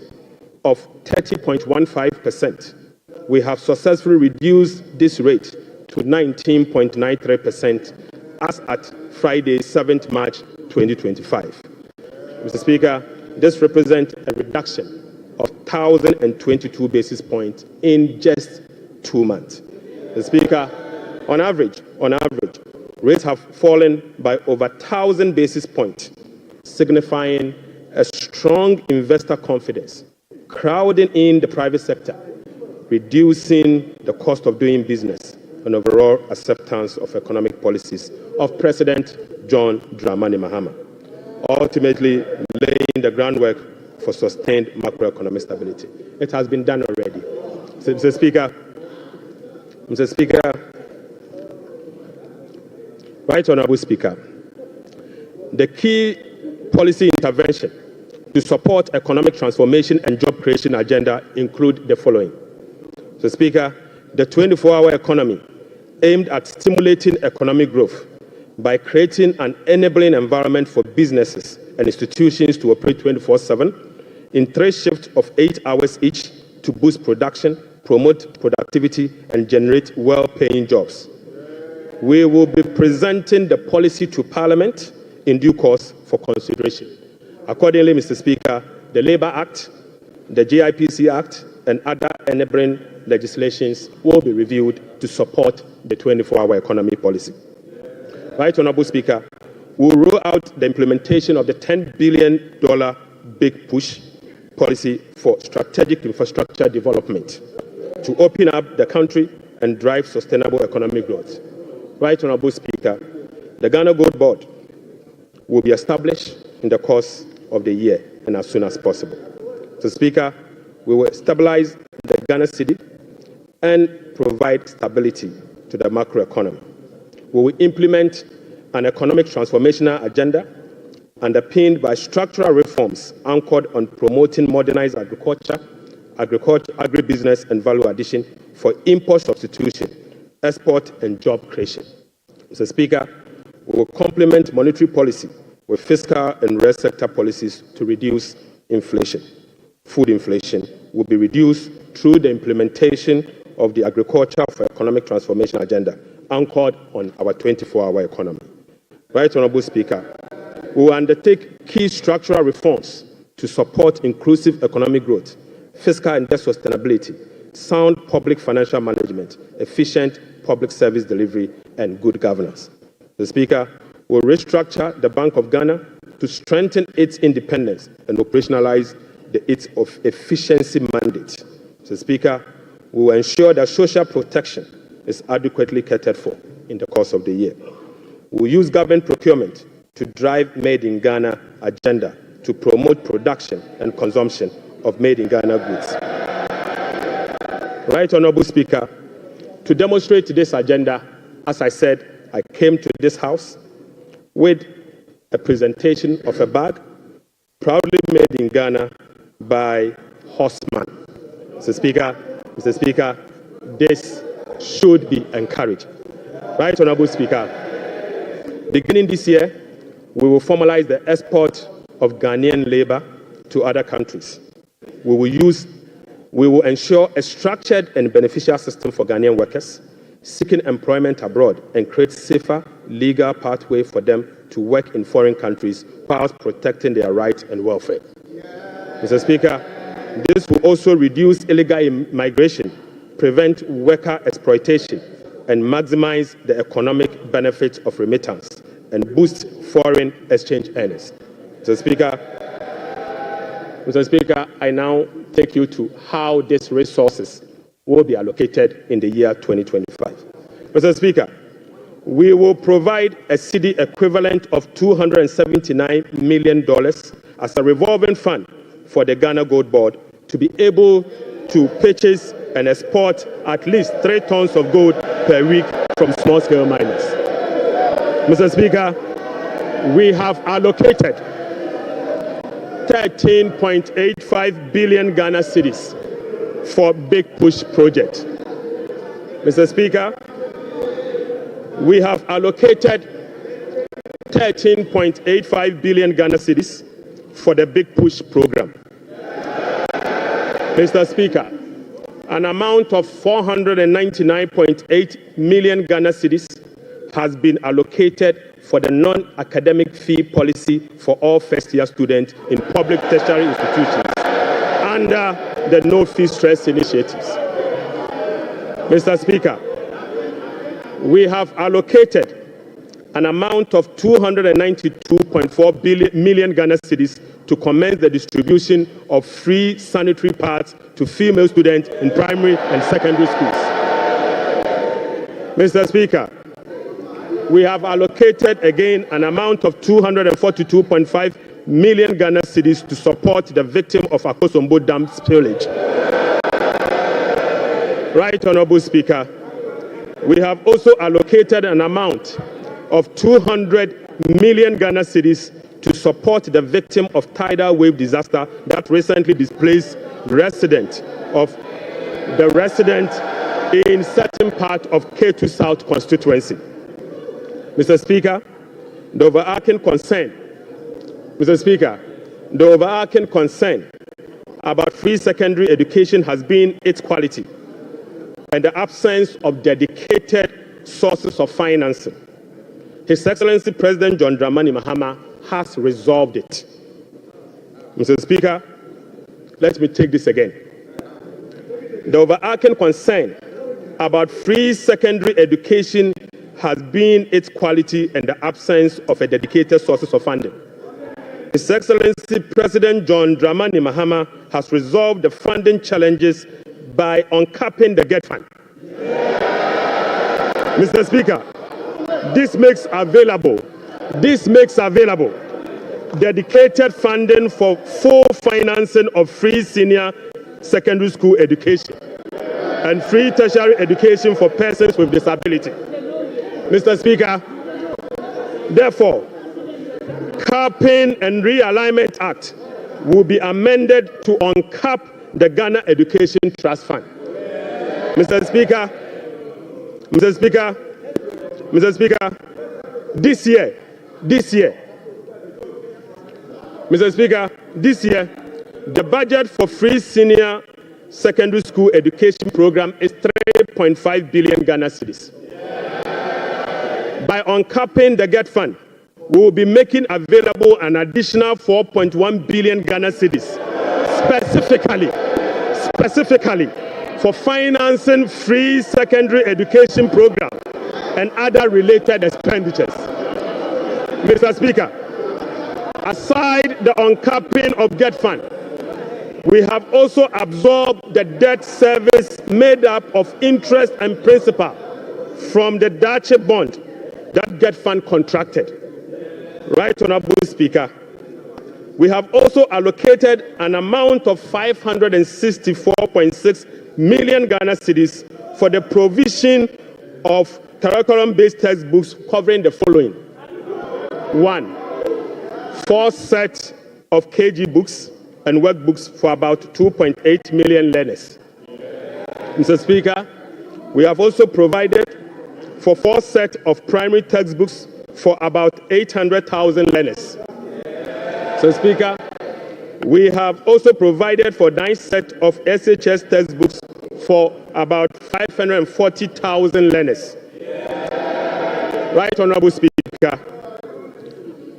of 30.15%. We have successfully reduced this rate to 19.93% as at Friday, 7th March 2025. Mr. Speaker, this represents a reduction of 1,022 basis points in just 2 months. Mr. Speaker, on average, rates have fallen by over 1,000 basis points, signifying a strong investor confidence, crowding in the private sector, reducing the cost of doing business, and overall acceptance of economic policies of President John Dramani Mahama, ultimately laying the groundwork for sustained macroeconomic stability. It has been done already. Mr. Speaker, Right Honourable Speaker, the key policy intervention to support economic transformation and job creation agenda include the following. So, Speaker, the 24-hour economy aimed at stimulating economic growth by creating an enabling environment for businesses and institutions to operate 24/7 in 3 shifts of 8 hours each to boost production, promote productivity, and generate well-paying jobs. We will be presenting the policy to Parliament in due course for consideration. Accordingly, Mr. Speaker, the Labour Act, the GIPC Act, and other enabling legislations will be reviewed to support the 24-hour economy policy. Right Honourable Speaker, we will roll out the implementation of the $10 billion Big Push policy for strategic infrastructure development to open up the country and drive sustainable economic growth. Right Honourable Speaker, the Ghana Gold Board will be established in the course of the year and as soon as possible. So, Speaker, we will stabilize the Ghana cedi and provide stability to the macroeconomy. We will implement an economic transformational agenda underpinned by structural reforms anchored on promoting modernized agriculture, agribusiness, and value addition for import substitution, export, and job creation. Mr. Speaker, we will complement monetary policy with fiscal and rest sector policies to reduce inflation. Food inflation will be reduced through the implementation of the Agriculture for Economic Transformation agenda anchored on our 24-hour economy. Right Honourable Speaker, we will undertake key structural reforms to support inclusive economic growth, fiscal and debt sustainability, sound public financial management, efficient public service delivery, and good governance. The Speaker will restructure the Bank of Ghana to strengthen its independence and operationalize its efficiency mandate. So, Speaker, we will ensure that social protection is adequately catered for in the course of the year. We will use government procurement to drive Made in Ghana agenda to promote production and consumption of Made in Ghana goods. Right Honourable Speaker, to demonstrate this agenda, as I said, I came to this House with a presentation of a bag proudly made in Ghana by Horseman. Mr. Speaker, this should be encouraged. Right Honourable Speaker, beginning this year, we will formalize the export of Ghanaian labour to other countries. We will ensure a structured and beneficial system for Ghanaian workers seeking employment abroad and create safer legal pathway for them to work in foreign countries whilst protecting their rights and welfare. Mr. Speaker, this will also reduce illegal migration, prevent worker exploitation, and maximize the economic benefits of remittance and boost foreign exchange earnings. Mr. Speaker, I now take you to how these resources will be allocated in the year 2025. Mr. Speaker, we will provide a cedi equivalent of $279 million as a revolving fund for the Ghana Gold Board to be able to purchase and export at least 3 tons of gold per week from small-scale miners. Mr. Speaker, we have allocated 13.85 billion Ghana cedis for Big Push project. Mr. Speaker, we have allocated 13.85 billion Ghana cedis for the Big Push program. Mr. Speaker, an amount of 499.8 million Ghana cedis has been allocated for the non-academic fee policy for all first-year students in public tertiary institutions under the No Fee Stress initiatives. Mr. Speaker, we have allocated an amount of 292.4 million Ghana cedis to commence the distribution of free sanitary pads to female students in primary and secondary schools. Mr. Speaker, we have allocated again an amount of 242.5 million Ghana cedis to support the victim of Akosombo Dam spillage. Right, Honorable Speaker, we have also allocated an amount of 200 million Ghana cedis to support the victim of tidal wave disaster that recently displaced residents in certain part of K2 South constituency. Mr. Speaker, the overarching concern about free secondary education has been its quality and the absence of dedicated sources of financing. His Excellency President John Dramani Mahama has resolved it. Mr. Speaker, let me take this again. The overarching concern about free secondary education has been its quality and the absence of a dedicated sources of funding. His Excellency President John Dramani Mahama has resolved the funding challenges by uncapping the ghtrend. Mr. Speaker, this makes available dedicated funding for full financing of free senior secondary school education and free tertiary education for persons with disability. Mr. Speaker, therefore, Capping and Realignment Act will be amended to uncap the Ghana Education Trust Fund. Mr. Speaker, this year, the budget for free senior secondary school education program is 3.5 billion Ghana cedis. By uncapping the GET fund, we will be making available an additional 4.1 billion Ghana cedis, specifically for financing free secondary education program and other related expenditures. Mr. Speaker, aside the uncapping of GET fund, we have also absorbed the debt service made up of interest and principal from the Dache bond that GET fund contracted. Right, Honorable Speaker, we have also allocated an amount of 564.6 million Ghana cedis for the provision of curriculum-based textbooks covering the following. 1, 4 sets of KG books and workbooks for about 2.8 million learners. Mr. Speaker, we have also provided for 4 sets of primary textbooks for about 800,000 learners. Mr. Speaker, we have also provided for 9 sets of SHS textbooks for about 540,000 learners. Right, Honorable Speaker,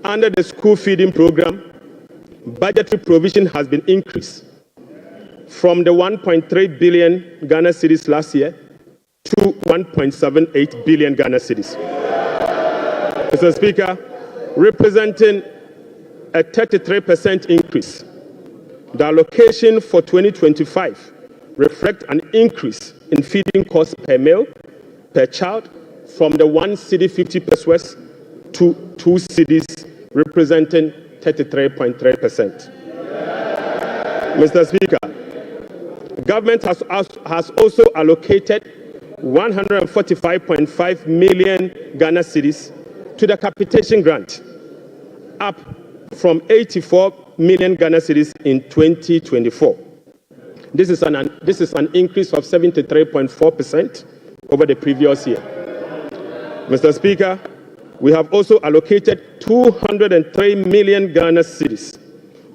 under the school feeding program, budgetary provision has been increased from the 1.3 billion Ghana cedis last year to 1.78 billion Ghana cedis. Mr. Speaker, representing a 33% increase The allocation for 2025 reflects an increase in feeding costs per meal, per child, from the 1 cedi 50 pesos to 2 cedis, representing 33.3%. Mr. Speaker, government has also allocated 145.5 million Ghana cedis to the capitation grant, up from 84 million Ghana cedis in 2024. This is an increase of 73.4% over the previous year. Mr. Speaker, we have also allocated 203 million Ghana cedis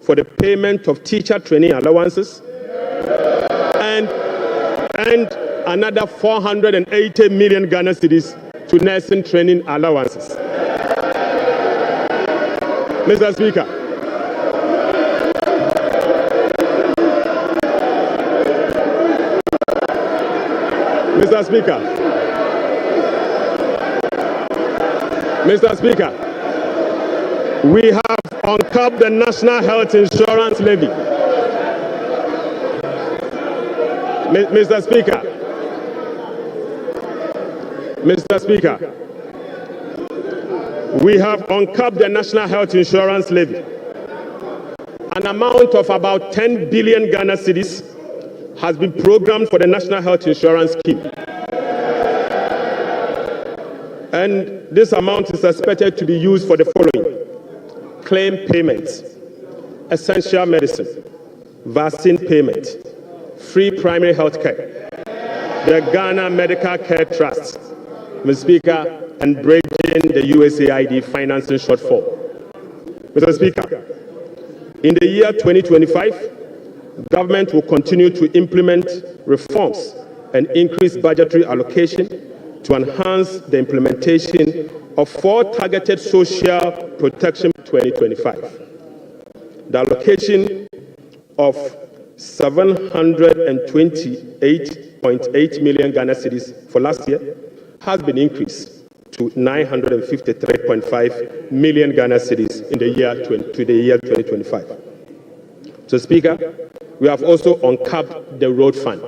for the payment of teacher training allowances and another 480 million Ghana cedis to nursing training allowances. Mr. Speaker, Mr. Speaker, we have uncapped the National Health Insurance Levy. Mr. Speaker, we have uncapped the National Health Insurance Levy. An amount of about 10 billion Ghana cedis has been programmed for the National Health Insurance Scheme. And this amount is expected to be used for the following: claim payments, essential medicine, vaccine payment, free primary health care, the Ghana Medical Care Trust, Mr. Speaker, and bridging the USAID financing shortfall. Mr. Speaker, in the year 2025, government will continue to implement reforms and increase budgetary allocation to enhance the implementation of 4 targeted social protection 2025. The allocation of 728.8 million Ghana cedis for last year has been increased to 953.5 million Ghana cedis in the year 2025. So, Speaker, we have also uncapped the road fund.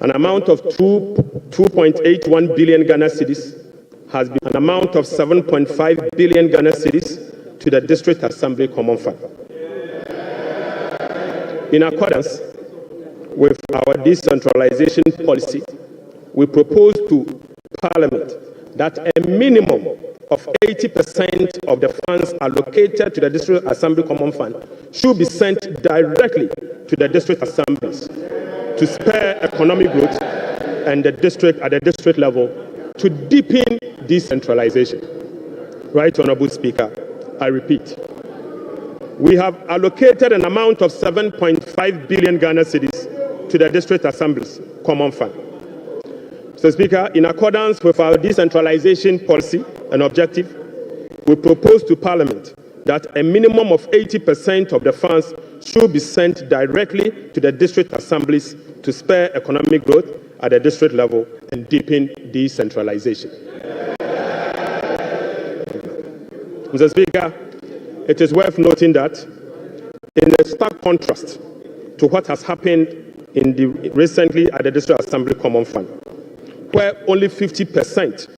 An amount of 2.81 billion Ghana cedis has been an amount of 7.5 billion Ghana cedis to the District Assembly Common Fund. In accordance with our decentralization policy, we propose to Parliament that a minimum of 80% of the funds allocated to the District Assembly Common Fund should be sent directly to the district assemblies to spur economic growth and at the district level to deepen decentralization. Right, Honorable Speaker, I repeat, we have allocated an amount of 7.5 billion Ghana cedis to the district assemblies Common Fund. Mr. Speaker, in accordance with our decentralization policy and objective, we propose to Parliament that a minimum of 80% of the funds should be sent directly to the district assemblies to spur economic growth at the district level and deepen decentralization. Mr. Speaker, it is worth noting that in a stark contrast to what has happened recently at the District Assembly Common Fund, where only 50%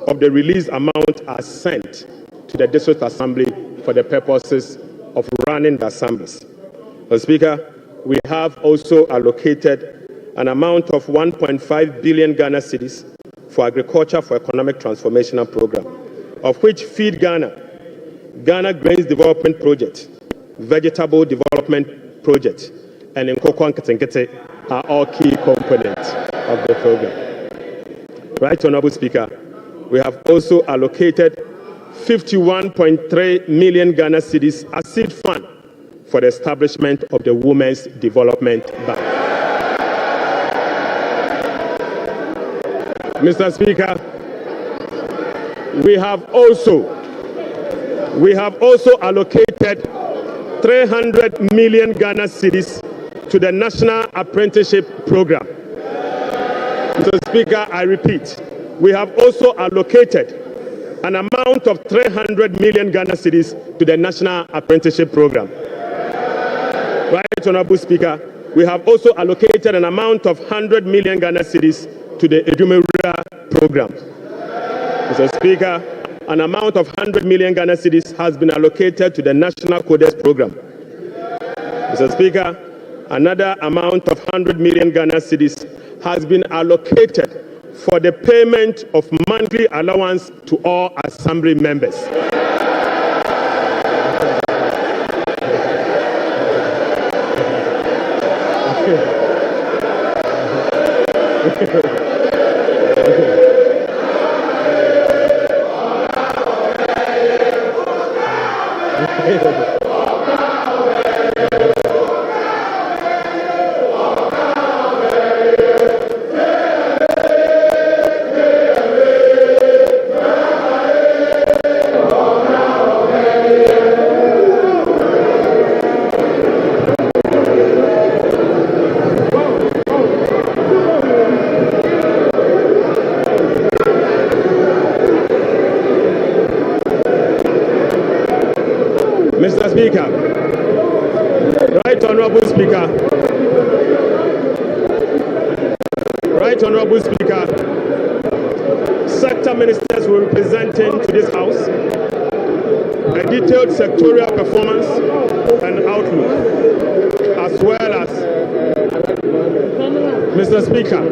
of the released amount are sent to the District Assembly for the purposes of running the assemblies. Mr. Speaker, we have also allocated an amount of 1.5 billion Ghana cedis for Agriculture for Economic Transformation Program, of which Feed Ghana, Ghana Grains Development Project, Vegetable Development Project, and Nkoko Nketenkete are all key components of the program. Right, Honorable Speaker, we have also allocated 51.3 million Ghana cedis as seed fund for the establishment of the Women's Development Bank. Mr. Speaker, we have also allocated 300 million Ghana cedis to the National Apprenticeship Program. Mr. Speaker, I repeat, we have also allocated an amount of 300 million Ghana cedis to the National Apprenticeship Program. Right, Honorable Speaker, we have also allocated an amount of 100 million Ghana cedis to the Edumewura program. Mr. Speaker, an amount of 100 million Ghana cedis has been allocated to the National Codex program. Mr. Speaker, another amount of 100 million Ghana cedis has been allocated for the payment of monthly allowance to all assembly members. Mr. Speaker, Right Honorable Speaker, Right Honorable Speaker, sector ministers will be presenting to this House a detailed sectorial performance and outlook, as well as, Mr. Speaker,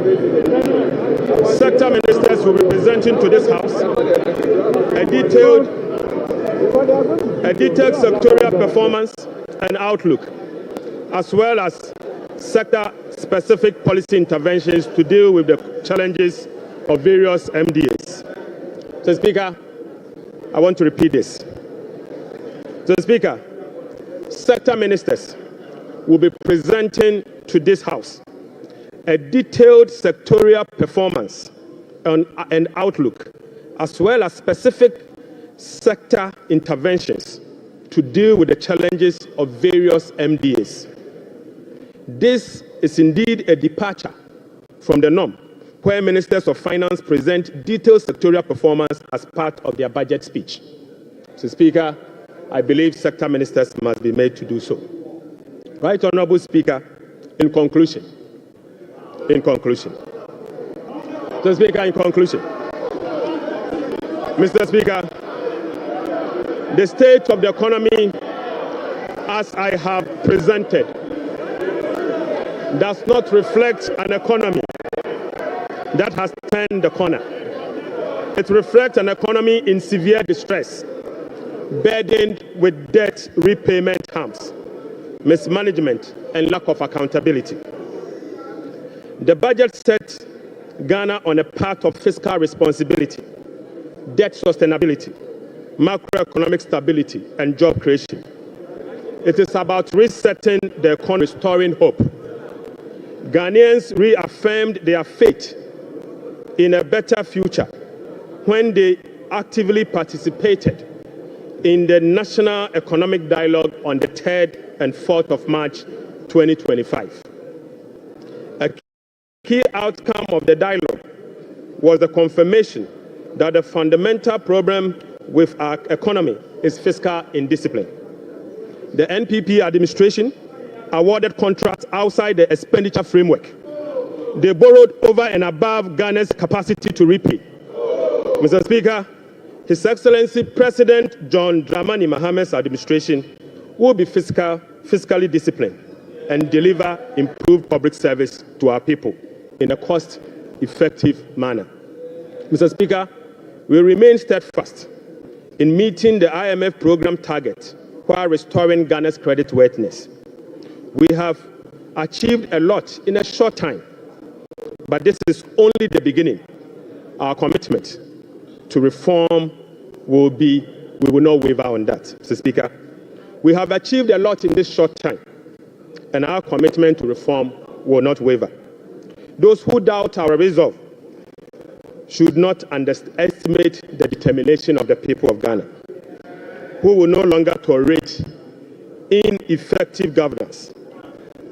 sector ministers will be presenting to this House a detailed sectorial performance and outlook, as well as sector-specific policy interventions to deal with the challenges of various MDAs. Mr. Speaker, I want to repeat this. Mr. Speaker, sector ministers will be presenting to this House a detailed sectorial performance and outlook, as well as specific sector interventions to deal with the challenges of various MDAs. This is indeed a departure from the norm, where ministers of finance present detailed sectorial performance as part of their budget speech. Mr. Speaker, I believe sector ministers must be made to do so. Right Honorable Speaker, in conclusion, Mr. Speaker, in conclusion, Mr. Speaker, the state of the economy, as I have presented, does not reflect an economy that has turned the corner. It reflects an economy in severe distress, burdened with debt repayment harms, mismanagement, and lack of accountability. The budget set Ghana on a path of fiscal responsibility, debt sustainability, macroeconomic stability, and job creation. It is about resetting the economy, restoring hope. Ghanaians reaffirmed their faith in a better future when they actively participated in the National Economic Dialogue on the 3rd and 4th of March 2025. A key outcome of the dialogue was the confirmation that the fundamental problem with our economy is fiscal indiscipline. The NPP administration awarded contracts outside the expenditure framework. They borrowed over and above Ghana's capacity to repay. Mr. Speaker, His Excellency President John Dramani Mahamad's administration will be fiscally disciplined and deliver improved public service to our people in a cost-effective manner. Mr. Speaker, we remain steadfast in meeting the IMF program target while restoring Ghana's creditworthiness. We have achieved a lot in a short time, but this is only the beginning. Our commitment to reform we will not waver on that, Mr. Speaker. We have achieved a lot in this short time, and our commitment to reform will not waver. Those who doubt our resolve should not underestimate the determination of the people of Ghana, who will no longer tolerate ineffective governance.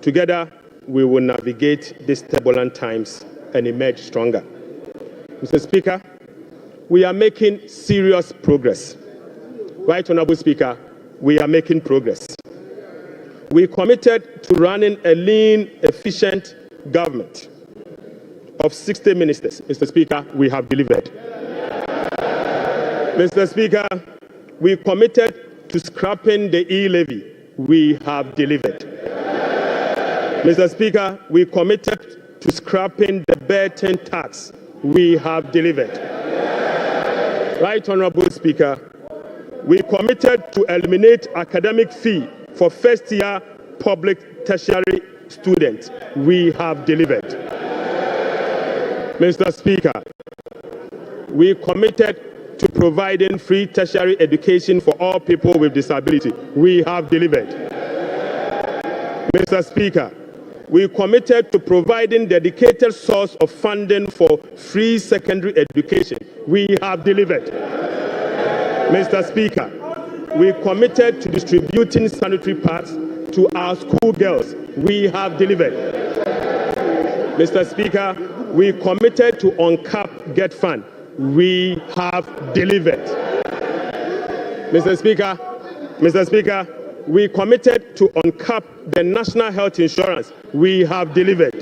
Together, we will navigate these turbulent times and emerge stronger. Mr. Speaker, we are making serious progress. Right Honorable Speaker, we are making progress. we committed to running a lean, efficient government of 60 ministers. Mr. Speaker, we have delivered. Mr. Speaker, we committed to scrapping the e-levy. We have delivered. Mr. Speaker, we committed to scrapping the burden tax. We have delivered. Right, Honorable Speaker, we committed to eliminate academic fee for first-year public tertiary students. We have delivered. Mr. Speaker, we committed to providing free tertiary education for all people with disability. We have delivered. Mr. Speaker, we committed to providing dedicated source of funding for free secondary education. We have delivered. Mr. Speaker, we committed to distributing sanitary pads to our schoolgirls. We have delivered. Mr. Speaker, we committed to uncap ghtrend. We have delivered. Mr. Speaker, we committed to uncap the national health insurance. We have delivered.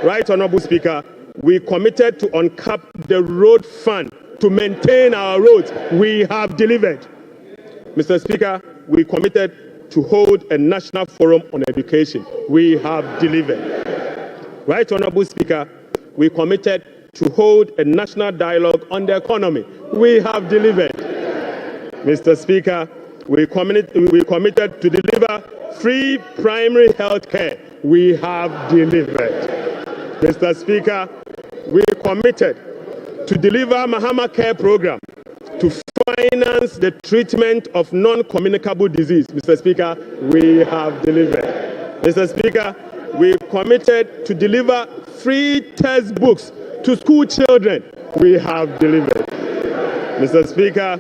Right, Honorable Speaker, we committed to uncap the road fund to maintain our roads. We have delivered. Mr. Speaker, we committed to hold a national forum on education. We have delivered. Right, Honorable Speaker, we committed to hold a national dialogue on the economy. We have delivered. Mr. Speaker, we committed to deliver free primary health care. We have delivered. Mr. Speaker, we committed to deliver Mahama Care Program to finance the treatment of non-communicable disease. Mr. Speaker, we have delivered. Mr. Speaker, we committed to deliver free textbooks to school children. We have delivered. Mr. Speaker,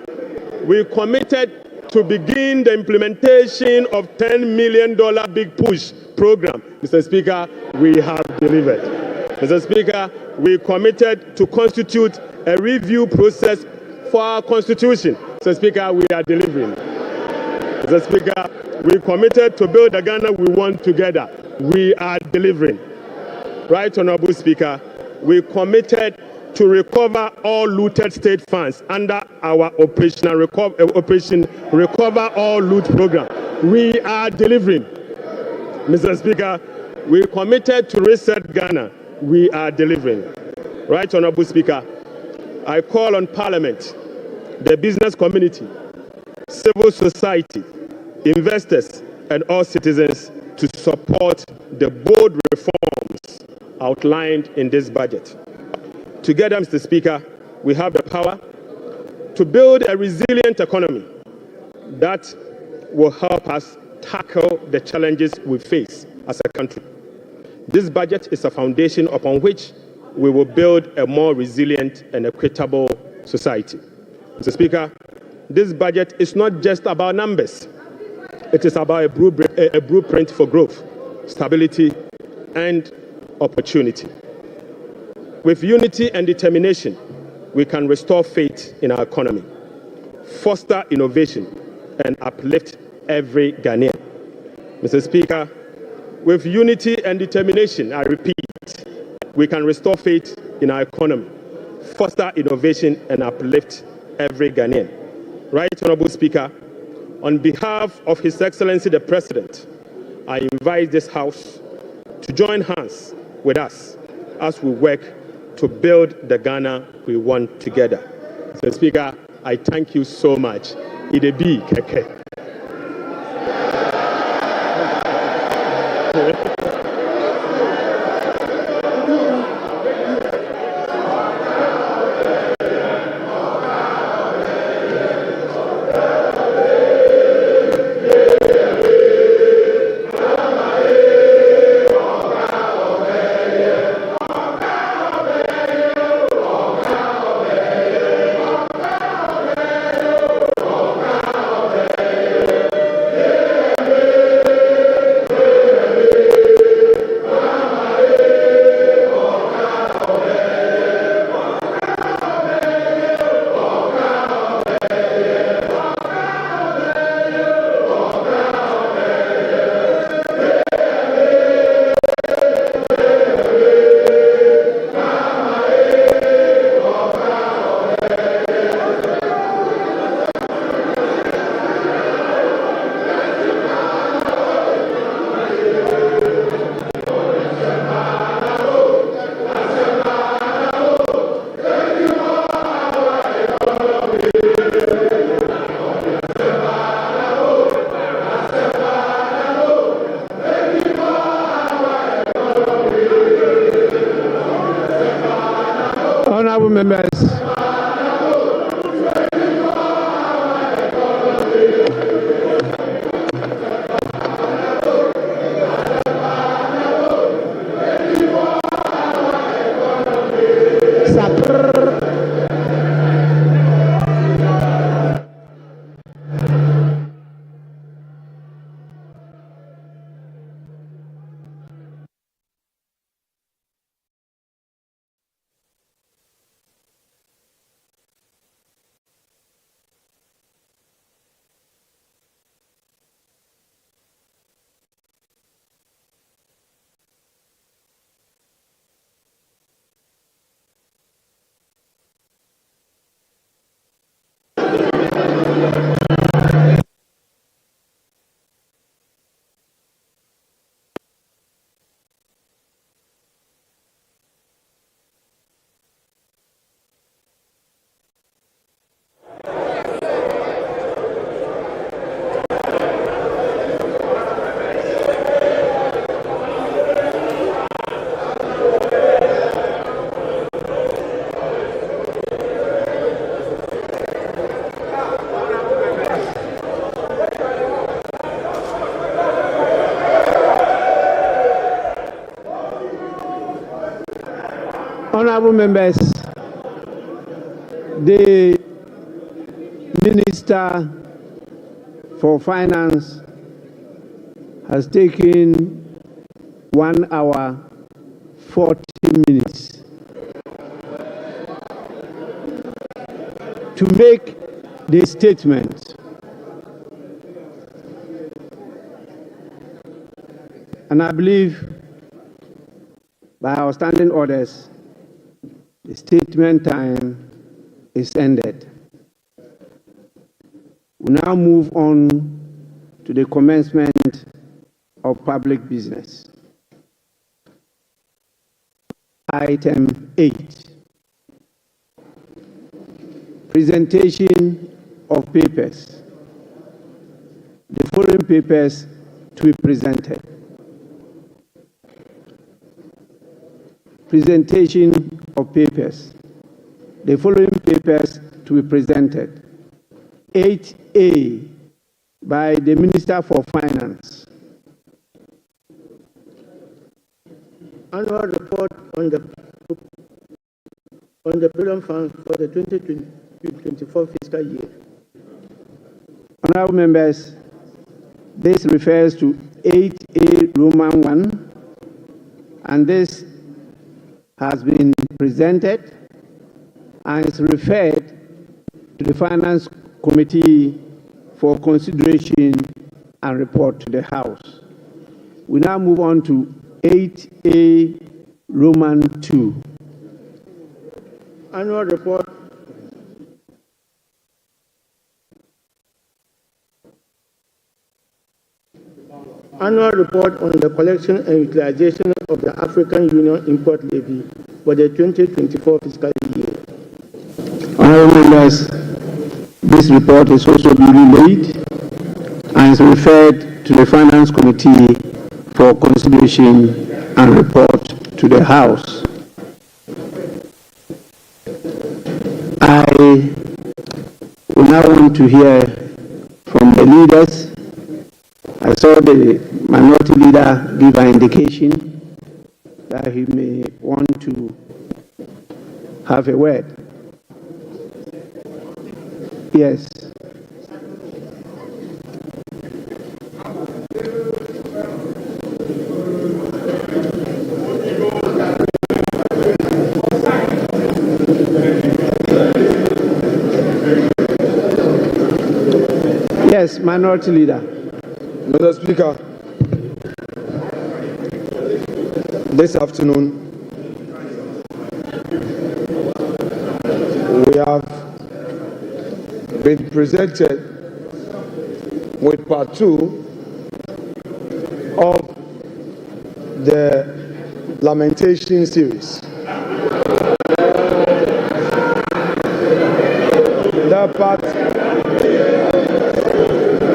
we committed to begin the implementation of $10 million Big Push program. Mr. Speaker, we have delivered. Mr. Speaker, we committed to constitute a review process for our constitution. Mr. Speaker, we are delivering. Mr. Speaker, we committed to build the Ghana we want together. We are delivering. Right, Honorable Speaker, we committed to recover all looted state funds under our Operation Recover All Loot program. We are delivering. Mr. Speaker, we committed to reset Ghana. We are delivering. Right, Honorable Speaker, I call on Parliament, the business community, civil society, investors, and all citizens to support the bold reforms outlined in this budget. Together, Mr. Speaker, we have the power to build a resilient economy that will help us tackle the challenges we face as a country. This budget is a foundation upon which we will build a more resilient and equitable society. Mr. Speaker, this budget is not just about numbers. It is about a blueprint for growth, stability, and opportunity. With unity and determination, we can restore faith in our economy, foster innovation, and uplift every Ghanaian. Mr. Speaker, with unity and determination, I repeat, we can restore faith in our economy, foster innovation, and uplift every Ghanaian. Right, Honorable Speaker, on behalf of His Excellency the President, I invite this House to join hands with us as we work to build the Ghana we want together. Mr. Speaker, I thank you so much. Idebi keke. members, honorable members, the Minister for Finance has taken 1 hour 40 minutes to make the statement. And I believe by our standing orders, the statement time is ended. We now move on to the commencement of public business. Item 8, presentation of papers. The following papers to be presented. Presentation of papers. The following papers to be presented. 8A by the Minister for Finance. Annual report on the Program Fund for the 2024 fiscal year. Honorable members, this refers to 8A Roman 1, and this has been presented and is referred to the Finance Committee for consideration and report to the House. We now move on to 8A Roman 2. Annual report on the collection and utilization of the African Union import levy for the 2024 fiscal year. Honorable members, this report is also duly laid and is referred to the Finance Committee for consideration and report to the House. I will now want to hear from the leaders. I saw the minority leader give an indication that he may want to have a word. Yes. Yes, minority leader. Mr. Speaker, this afternoon we have been presented with part 2 of the lamentation series.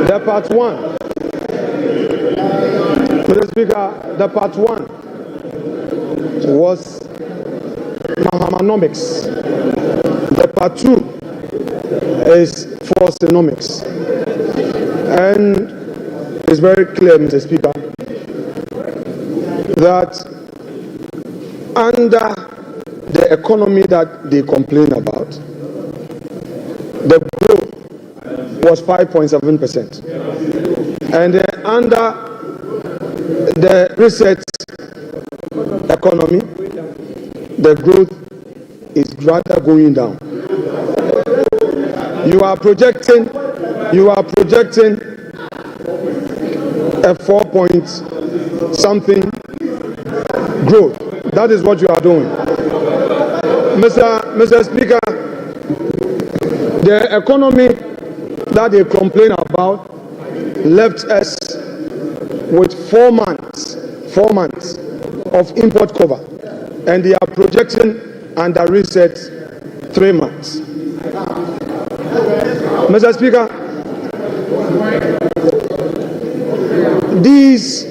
The part 1. Mr. Speaker, the part 1 was farmanomics. The part 2 is forcenomics. And it's very clear, Mr. Speaker, that under the economy that they complain about, the growth was 5.7%. And under the research economy, the growth is rather going down. You are projecting a 4-point-something growth. That is what you are doing. Mr. Speaker, the economy that they complain about left us with 4 months of import cover, and they are projecting under reset 3 months. Mr. Speaker, these